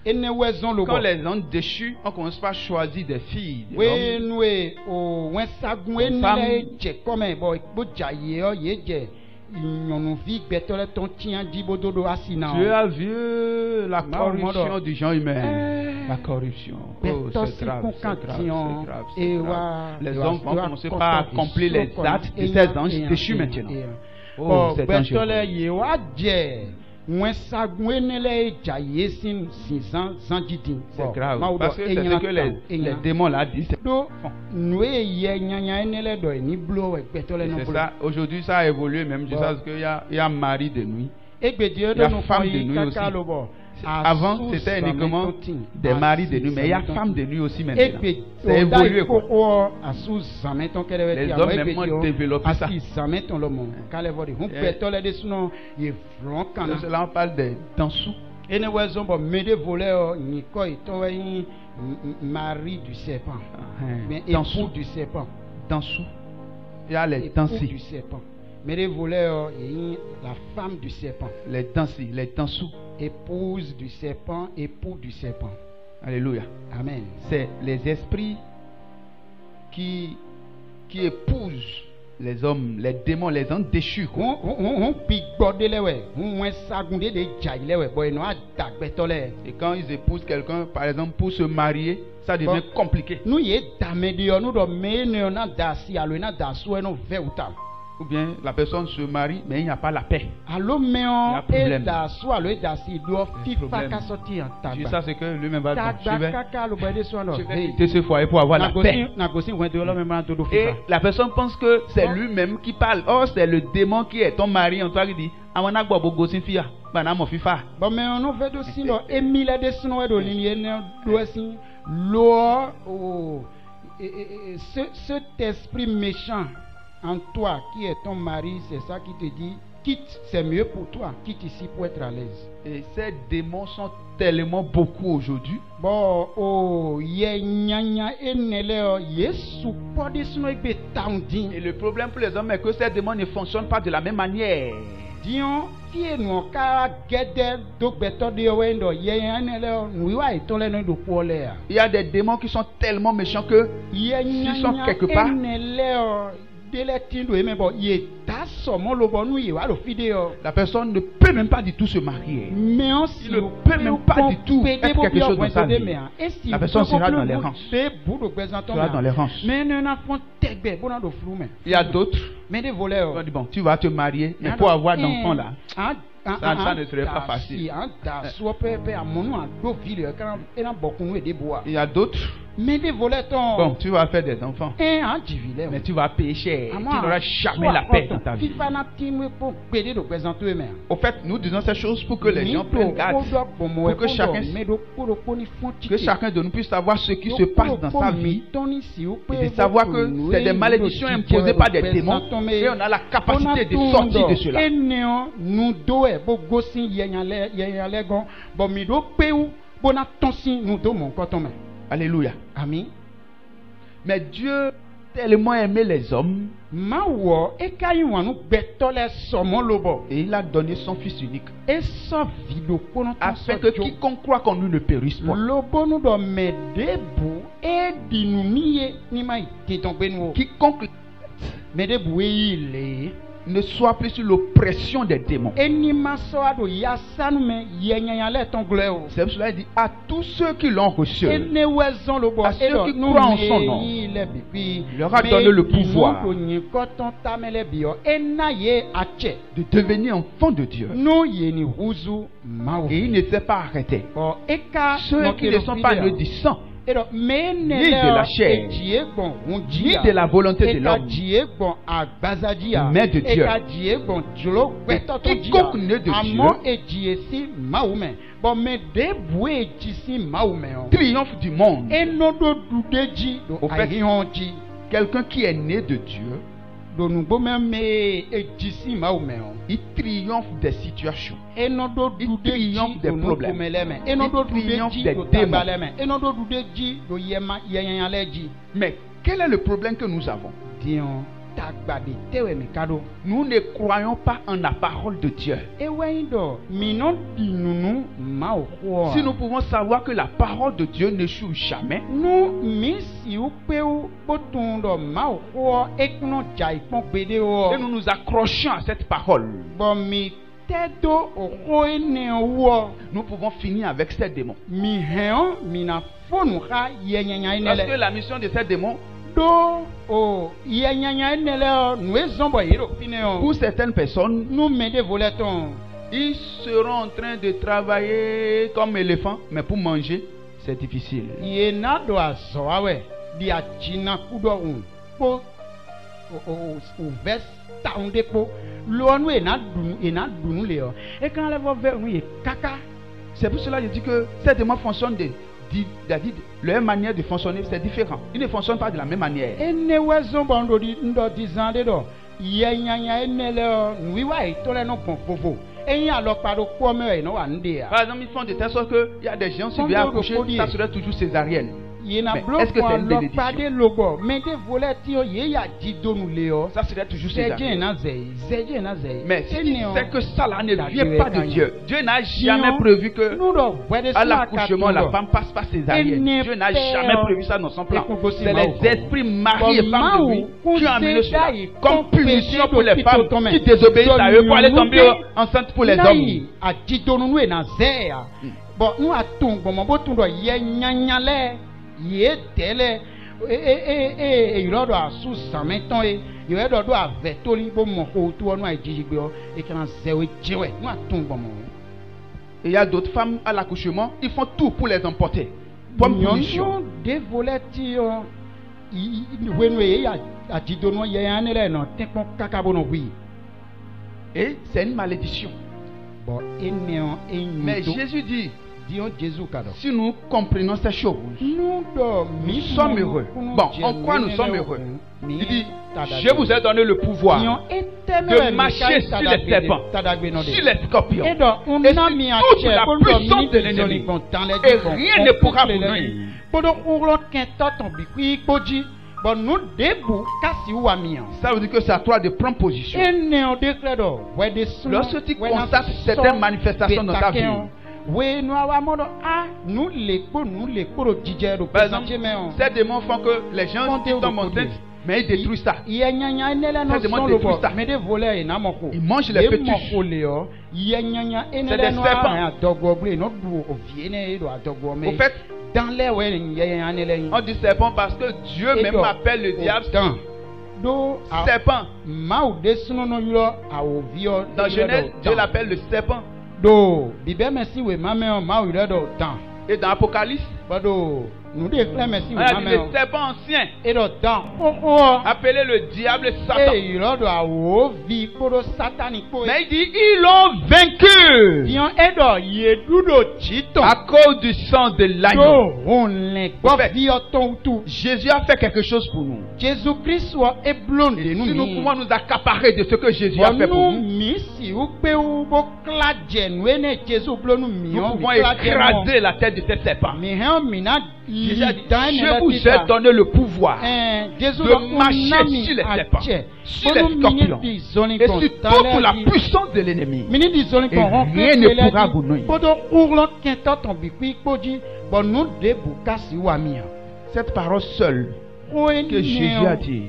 quand les hommes déchus, on commence pas à choisir des filles. Tu as vu la corruption du genre humain. La corruption. Oh, c'est grave, c'est grave. Les hommes vont commencer par accomplir les actes de ces anges déchus maintenant. Oh, c'est dangereux. C'est grave. Parce que c'est ce que les démons là disent. C'est ça. Aujourd'hui, ça a évolué même jusqu'à ce qu'il y a mari de nuit. Il y a femme de nuit aussi. Avant, c'était uniquement des maris de nuit, mais il y a femme de nuit aussi maintenant. C'est évolué, quoi. Les hommes même ont développé ça. Là, on parle des dansous. Mari du serpent. Dansous du serpent. Dansous. Il y a les dansés. Du serpent. Mais les voleurs, la femme du serpent. Les dansés, les dansous. Épouse du serpent, époux du serpent. Alléluia. Amen. C'est les esprits qui épousent les hommes, les démons, les hommes déchus. Et quand ils épousent quelqu'un, par exemple, pour se marier, ça devient compliqué. Ou bien la personne se marie, mais il n'y a pas la paix. Alo Il y a problème. eda so alo eda si do fifa problème. ka sorti en Je dis tagba. ça, c'est que lui-même va dire, je Tagba vais kaka lo bede so alo. quitter ce foyer pour avoir la paix. Na gosi wen do lo me ma do do Et fifa. la personne pense que c'est Bon. lui-même qui parle. Or, c'est le démon qui est ton mari en toi qui dit, Amana Gbobo Gosin Fia, Banamo Fifa. Bon mais on veut do si lo emile de sino we do ni ne do si lo o cet esprit méchant en toi qui est ton mari, c'est ça qui te dit quitte, c'est mieux pour toi, quitte ici pour être à l'aise. Et ces démons sont tellement beaucoup aujourd'hui. Bon, oh, ye nyanya enele o Yesu podi sino igbe taundin. Et le problème pour les hommes est que ces démons ne fonctionnent pas de la même manière. Dion tie no ka gede do gbeto de o endo ye enele o nuiwa itole no do pole a. Il y a des démons qui sont tellement méchants que Ye s'ils sont nyanya quelque part, enele o dele tindo eme bo ye ta somo lo bo nu ye wa lo fide o. la personne ne peut même pas du tout se marier. Mais on Il ne peut même pas du tout être quelque chose dans sa vie. La personne sera dans les rangs. Sera dans les rangs. Mais ne na font tegbe bona do flou mais. Il y a d'autres. Mais des voleurs. On dit bon, tu vas te marier, mais pour avoir d'enfants là, ça ne serait pas facile. Il y a d'autres. Mais des voleurs. Bon, tu vas faire des enfants, mais tu vas payer cher. Tu n'auras jamais la paix dans ta vie. Au fait, nous disons ces choses pour que les gens prennent garde, pour que chacun de nous puisse savoir ce qui se passe dans sa vie et de savoir que c'est des malédictions imposées par des démons et on a la capacité de sortir de cela. Alléluia. Amen. Mais Dieu tellement aimé les hommes et il a donné son fils unique afin que quiconque croit qu'en nous ne périsse pas. Quiconque ne soit plus sous l'oppression des démons. C'est pour cela qu'il dit à tous ceux qui l'ont reçu, à ceux qui croient en son nom, il leur a donné le pouvoir de devenir enfants de Dieu. Et il ne s'est pas arrêté. Ceux qui ne sont pas nés du sang, ni de la chair, ni de la volonté de l'homme, mais de Dieu. Et quiconque né de Dieu triomphe du monde. Au fait, quelqu'un qui est né de Dieu, il triomphe des situations, il triomphe des problèmes, il triomphe des démons. Mais quel est le problème que nous avons? Nous ne croyons pas en la parole de Dieu. Si nous pouvons savoir que la parole de Dieu n'échoue jamais, et nous nous accrochons à cette parole, nous pouvons finir avec ces démons. Parce que la mission de ces démons, pour certaines personnes, ils seront en train de travailler comme éléphants, mais pour manger, c'est difficile. C'est pour cela que je dis que ces démons fonctionnent David, leur manière de fonctionner, c'est différent. Ils ne fonctionnent pas de la même manière. Par exemple, ils font de telle sorte qu'il y a des gens qui viennent accoucher, ça serait toujours césarienne. Mais est-ce que c'est une bénédiction? Ça serait toujours césarienne. Mais si c'est que ça là ne vient pas de Dieu, Dieu n'a jamais prévu que à l'accouchement la femme passe par césarienne. Dieu n'a jamais prévu ça dans son plan. C'est les esprits mariés et femmes de lui qui ont amené cela comme punition pour les femmes qui désobéissent à eux pour aller tomber enceinte pour les hommes. il doit sous 100 temps et il doit avec tout le monde autour de nous et quand zéro jiwe nous attend bon. Et il y a d'autres femmes à l'accouchement, ils font tout pour les emporter. Pour punition. Des volets tio a dit de nous il y a un élément tempon kakabono oui. Et c'est une malédiction. Bon, mais Jésus dit, si nous comprenons ces choses, nous sommes heureux. Bon, en quoi nous sommes heureux? Il dit, je vous ai donné le pouvoir de marcher sur les serpents, sur les scorpions, et sur toute la puissance de l'ennemi. Et rien ne pourra vous nuire. Ça veut dire que c'est à toi de prendre position. Lorsque tu constates certaines manifestations dans ta vie, par exemple, ces démons font que les gens tombent enceintes, mais ils détruisent ça. Ces démons détruisent ça. Ils mangent les fœtus. C'est des serpents. Au fait, on dit serpent parce que Dieu même appelle le diable serpent. Dans Genèse, Dieu l'appelle le serpent. Et dans Apocalypse, on a dit le serpent ancien, appelé le diable Satan. Mais il dit, ils l'ont vaincu à cause du sang de l'agneau. Jésus a fait quelque chose pour nous. Et si nous pouvons nous accaparer de ce que Jésus a fait pour nous, nous pouvons écraser la tête de ces serpents. Déjà dit, je vous ai donné le pouvoir de marcher sur les serpents, sur les scorpions et sur toute la puissance de l'ennemi. Et rien ne pourra vous nuire. Cette parole seule que Jésus a dit,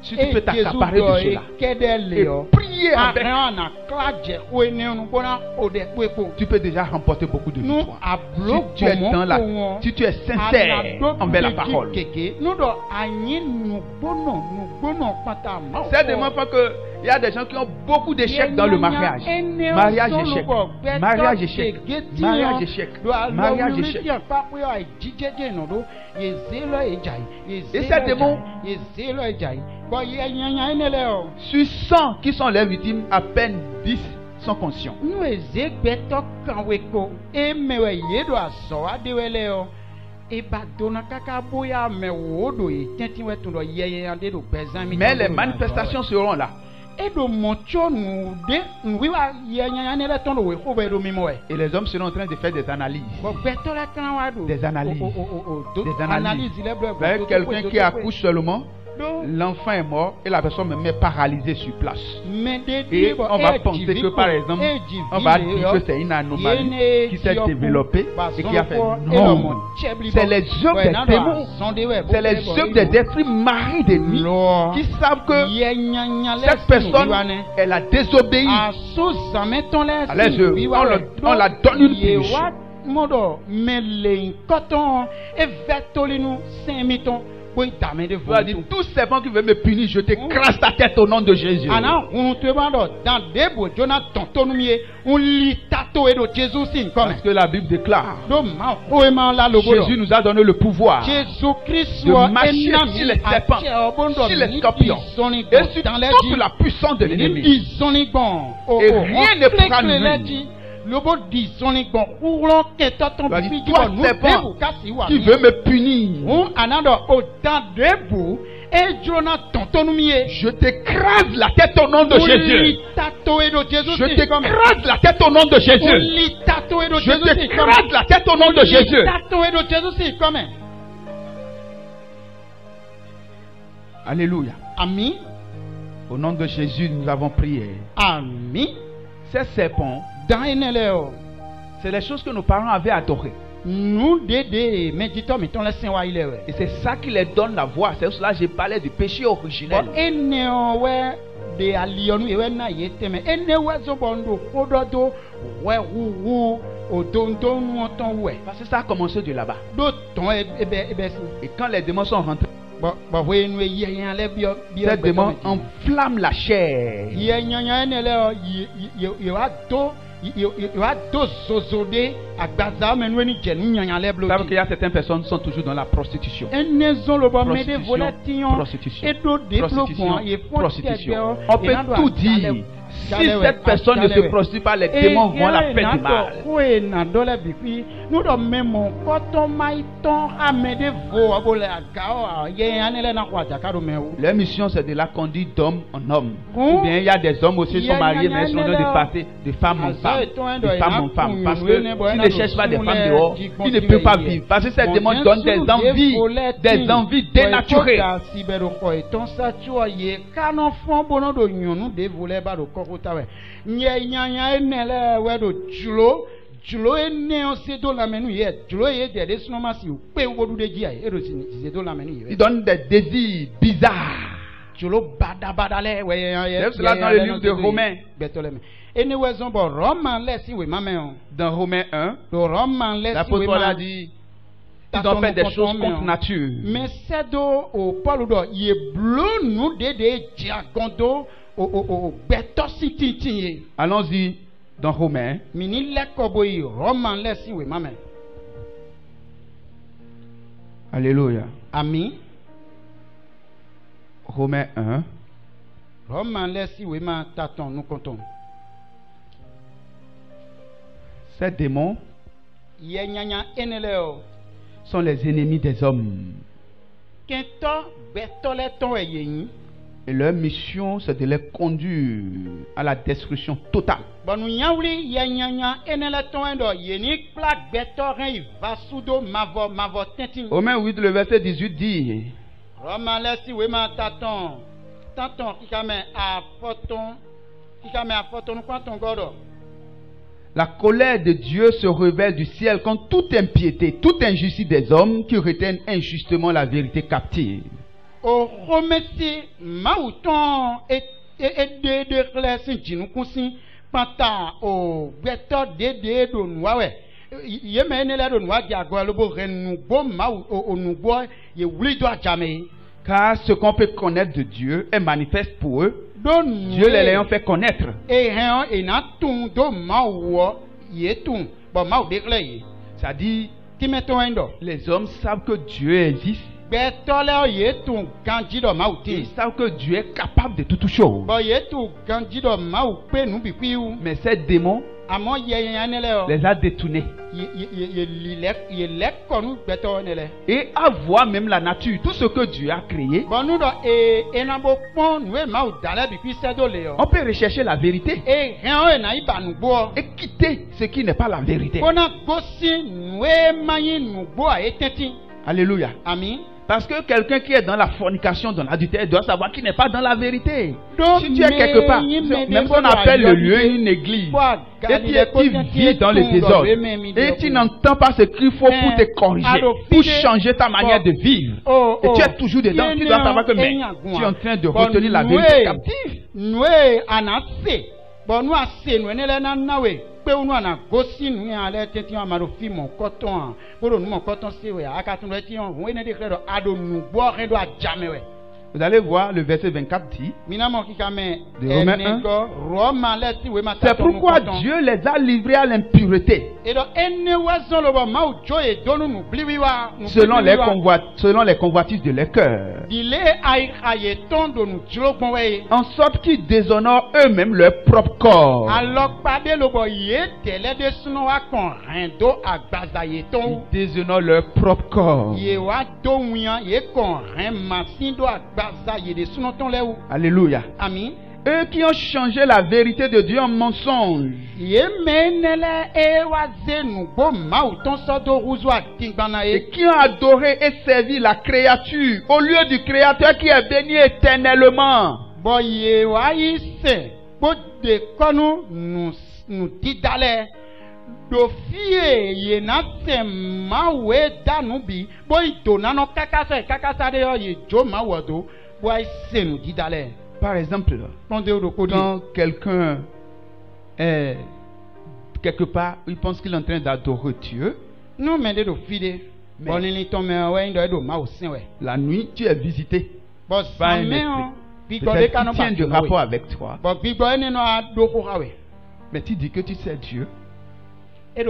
si tu peux t'accaparer de cela et prier avec, tu peux déjà remporter beaucoup de victoires. Si tu es sincère envers la parole. C'est demande pas que il y a des gens qui ont beaucoup d'échecs dans le mariage. Mariage échec. Mariage échec. Mariage échec. Mariage échec. Et ces démons, sur 100 qui sont les victimes, à peine 10 sont conscients. Mais les manifestations seront là. Et les hommes seront en train de faire des analyses. Des analyses. Des analyses. Vous avez quelqu'un qui accouche seulement, l'enfant est mort et la personne même est paralysée sur place. Et on va penser que par exemple, on va dire que c'est une anomalie qui s'est développée et qui a fait non. C'est les œuvres des démons. C'est les œuvres des esprits maris des nuits qui savent que cette personne, elle a désobéi à les œuvres. On la donne une punition. Tous ces gens qui veulent me punir, je t'écrase ta tête au nom de Jésus. Parce que la Bible déclare, Jésus nous a donné le pouvoir de marcher sur les serpents, sur les scorpions et sur toute la puissance de l'ennemi. Et rien ne pourra nous nuire. Toi, serpent qui veut me punir, je t'écrase la tête au nom de Jésus. Je t'écrase la tête au nom de Jésus. Je t'écrase la tête au nom de Jésus. Alléluia. Amen. Au nom de Jésus, nous avons prié. Amen. Ces serpents, c'est les choses que nos parents avaient adorées. Et c'est ça qui les donne la voix. C'est cela que j'ai parlé du péché originel. Parce que ça a commencé de là-bas. Et quand les démons sont rentrés, Ces démons enflamment la chair. Vous savez qu'il y a certaines personnes qui sont toujours dans la prostitution. Prostitution. On peut tout dire. Si cette personne ne se prostitue pas, les démons vont la faire du mal. Leur mission, c'est de la conduire d'homme en homme. Ou bien il y a des hommes aussi qui sont mariés, mais ils sont en train de passer de femme en femme. De femme en femme. Parce que s'ils ne cherchent pas des femmes dehors, ils ne peuvent pas vivre. Parce que ces démons donnent des envies dénaturées. Ils donnent des désirs bizarres. C'est cela dans le livre de Romains. Dans Romains 1, l'apôtre Paul a dit ils ont fait des choses contre nature. Mais c'est au Paul il bleu nous de diagondo au Allons-y dans Romains. Alléluia. Amen. Romains 1. Ces démons sont les ennemis des hommes. Et leur mission, c'est de les conduire à la destruction totale. Romains 8, le verset 18 dit la colère de Dieu se révèle du ciel contre toute impiété, toute injustice des hommes qui retiennent injustement la vérité captive. O remercie mauton et de classe jinukusi panta o beto de do noawe yemene la do noa diago lobo renu bo mau o nubo ye wuli do ajame. Car ce qu'on peut connaître de Dieu est manifeste pour eux. Dieu les ayant fait connaître. C'est-à-dire, les hommes savent que Dieu existe. Ils savent que Dieu est capable de toutes choses. Mais ces démons les a détournés. Et à voir même la nature, tout ce que Dieu a créé. On peut rechercher la vérité et quitter ce qui n'est pas la vérité. Alléluia. Amen. Parce que quelqu'un qui est dans la fornication, dans l'adultère, doit savoir qu'il n'est pas dans la vérité. Si tu es quelque part, même si on appelle le lieu une église, et tu vis dans le désordre, et tu n'entends pas ce qu'il faut pour te corriger, pour changer ta manière de vivre, et tu es toujours dedans, tu dois savoir que tu es en train de retenir la vérité captive. Vous allez voir le verset 24 dit de Romains 1. C'est pourquoi Dieu les a livrés à l'impureté selon les convoitises de leur cœur, en sorte qu'ils déshonorent eux-mêmes leur propre corps. Ils déshonorent leur propre corps. Alléluia. Amen. Eux qui ont changé la vérité de Dieu en mensonge. Et qui ont adoré et servi la créature au lieu du Créateur qui est béni éternellement. Par exemple, quand quelqu'un est quelque part, il pense qu'il est en train d'adorer Dieu, La nuit, tu es visité par un esprit. Peut-être qu'il tient de rapport avec toi. Mais tu dis que tu sais Dieu. Il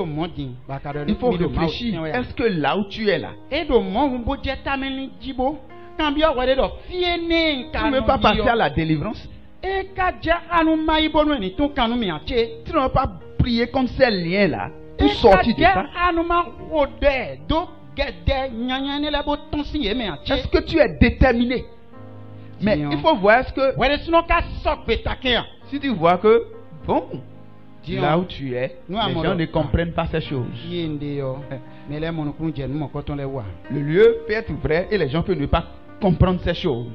faut réfléchir. Est-ce que là où tu es là, tu ne veux pas passer à la délivrance? Tu ne veux pas prier contre ces liens-là pour sortir de ça? Est-ce que tu es déterminé? Mais il faut voir, est-ce que si tu vois que bon, là où tu es, les gens ne comprennent pas ces choses. Le lieu peut être vrai et les gens peuvent ne pas comprendre ces choses.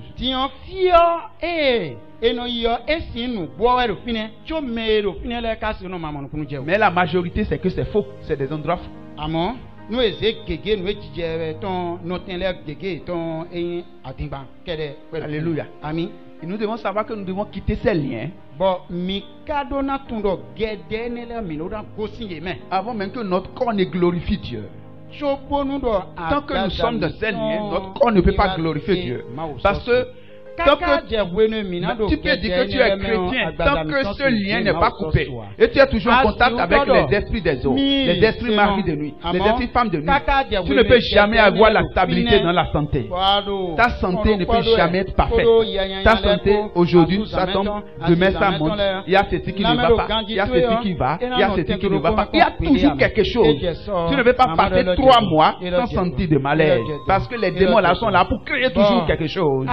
Mais la majorité, c'est que c'est faux. C'est des endroits faux. Alléluia. Amen. Et nous devons savoir que nous devons quitter ces liens avant même que notre corps ne glorifie Dieu. Tant que nous sommes dans ces liens, notre corps ne peut pas glorifier Dieu. Parce que tant que tu peux dire que tu es chrétien, tant que ce lien n'est pas coupé, et tu es toujours en contact avec les esprits des eaux, les esprits maris de nuit, les esprits femmes de nuit, tu ne peux jamais avoir la stabilité dans la santé. Ta santé ne peut jamais être parfaite. Ta santé, aujourd'hui, ça tombe, demain ça monte. Il y a ceci qui ne va pas, il y a ceci qui va, il y a ceci qui ne va pas. Il y a toujours quelque chose. Tu ne peux pas passer 3 mois sans sentir de malaise. Parce que les démons là sont là pour créer toujours quelque chose.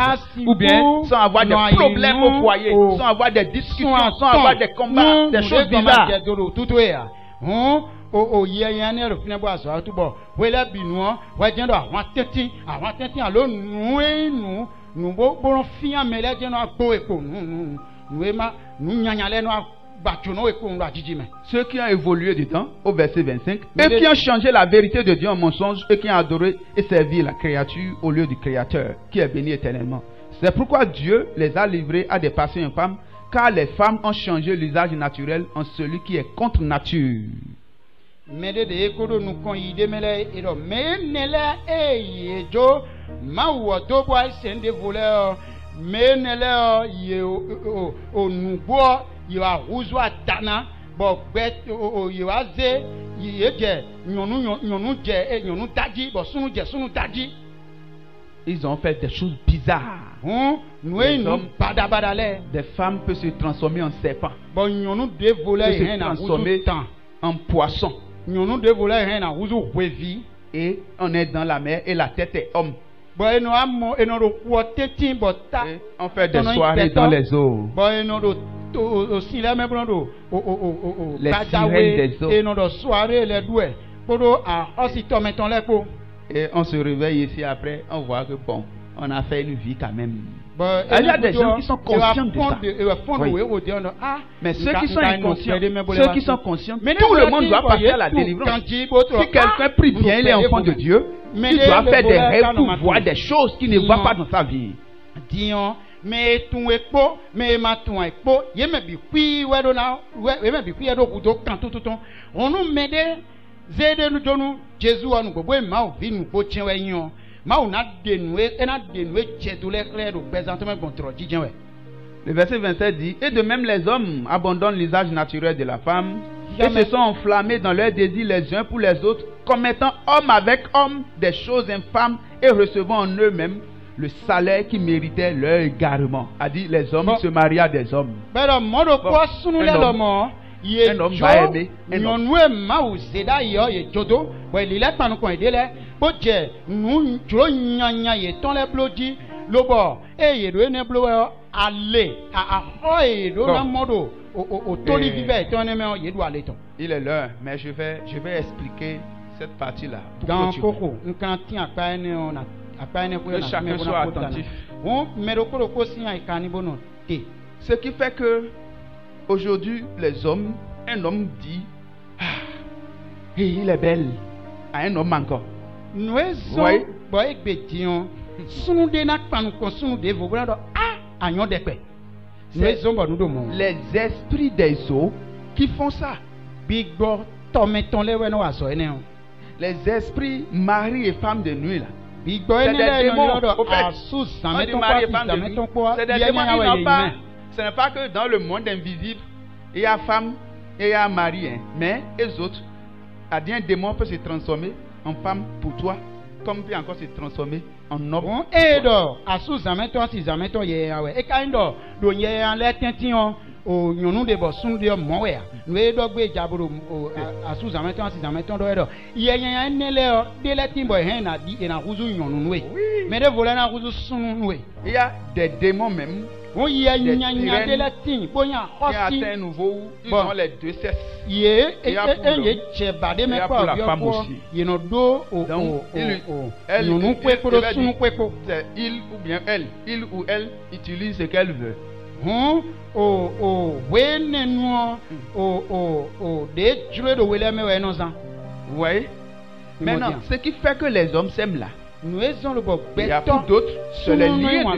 Ou bien sans avoir des problèmes au foyer, sans avoir des discussions, sans avoir des combats, des choses bizarres. Ceux qui ont évolué du temps, au verset 25, et qui ont changé la vérité de Dieu en mensonge, et qui ont adoré et servi la créature au lieu du Créateur, qui est béni éternellement. C'est pourquoi Dieu les a livrés à des passions infâmes, car les femmes ont changé l'usage naturel en celui qui est contre nature. Ils ont fait des choses bizarres. Des femmes peuvent se transformer en serpent, peuvent se transformer en poisson. Et on est dans la mer et la tête est homme. Et on fait des soirées dans les eaux. Les sirènes des eaux. Et on se réveille ici après, on voit que bon, on a fait une vie quand même. Il y a des gens qui sont conscients de ça. Oui. Mais ceux qui sont inconscients, ceux qui sont conscients, tout le monde doit passer à la délivrance. Si quelqu'un prie bien, il est enfant de Dieu, il doit faire des rêves pour voir des choses qu'il ne voit pas dans sa vie. Le verset 27 dit: et de même les hommes abandonnent l'usage naturel de la femme et se sont enflammés dans leurs désirs les uns pour les autres, commettant homme avec homme des choses infâmes et recevant en eux-mêmes le salaire qui méritait leur égarement. A dit les hommes se marient à des hommes. Un homme va aimer un homme. Il est l'heure, mais je vais expliquer cette partie-là. Que chacun soit attentif. Ce qui fait que aujourd'hui, les hommes, un homme dit: ah, il est belle, à un homme encore. Oui. C'est les esprits des eaux qui font ça. les esprits mari et femme de nuit là. Bigbɔ C'est ene des lɛ démons. nɔnyi Au fait, lɔdɔ asu On dit zametɔ mari et kpɔ femme asi de nuit. zametɔ kpɔ C'est des yɛ démons qui nyawo n'ont yɛ pas. yimɛ. Ce n'est pas que dans le monde invisible, il y a femme et il y a mari. Hein. Mais les autres, un démon peut se transformer en femme pour toi, comme peut encore se transformer en homme. Bon, e dɔ asu zametɔ asi zametɔ yɛ ya wɛ eka yi dɔ do yɛ ya lɛ tɛntɛn o o nyɔnu de bɔ sun de mɔ wɛ ya nu ye dɔ gbe jaboro o asu zametɔ asi zametɔ dɔ yɛ dɔ yɛ ya ne lɛ yɔ de lɛ tin bɔ hɛn na di ena kuzu nyɔnu nu ye mɛ de volɛ na kuzu sunu nu ye. Il y a des démons même Wọ́n yẹ nyanya de lɛ tin bonya qui ont xɔsi. atteint un nouveau, ils Bon. ont les deux sexes. Ye Il y a pour eye l'homme. cɛ baden Il y mɛ a kɔ pour la abiɔ femme kɔ aussi. yenɔ do o Donc, elle- nyɔnu kpekpe do elle- sunu kpekpe. C'est il ou bien elle. Il ou elle utilise ce qu'elle veut. O wee ne nuɔ o de dzro do wele mɛ wɛ nɔ zan. Vous voyez? Maintenant, ce qui fait que les hommes s'aiment là, Nu ezɔn le bɔ il y a pour gbɛtɔ d'autres, c'est les sunu liens nu de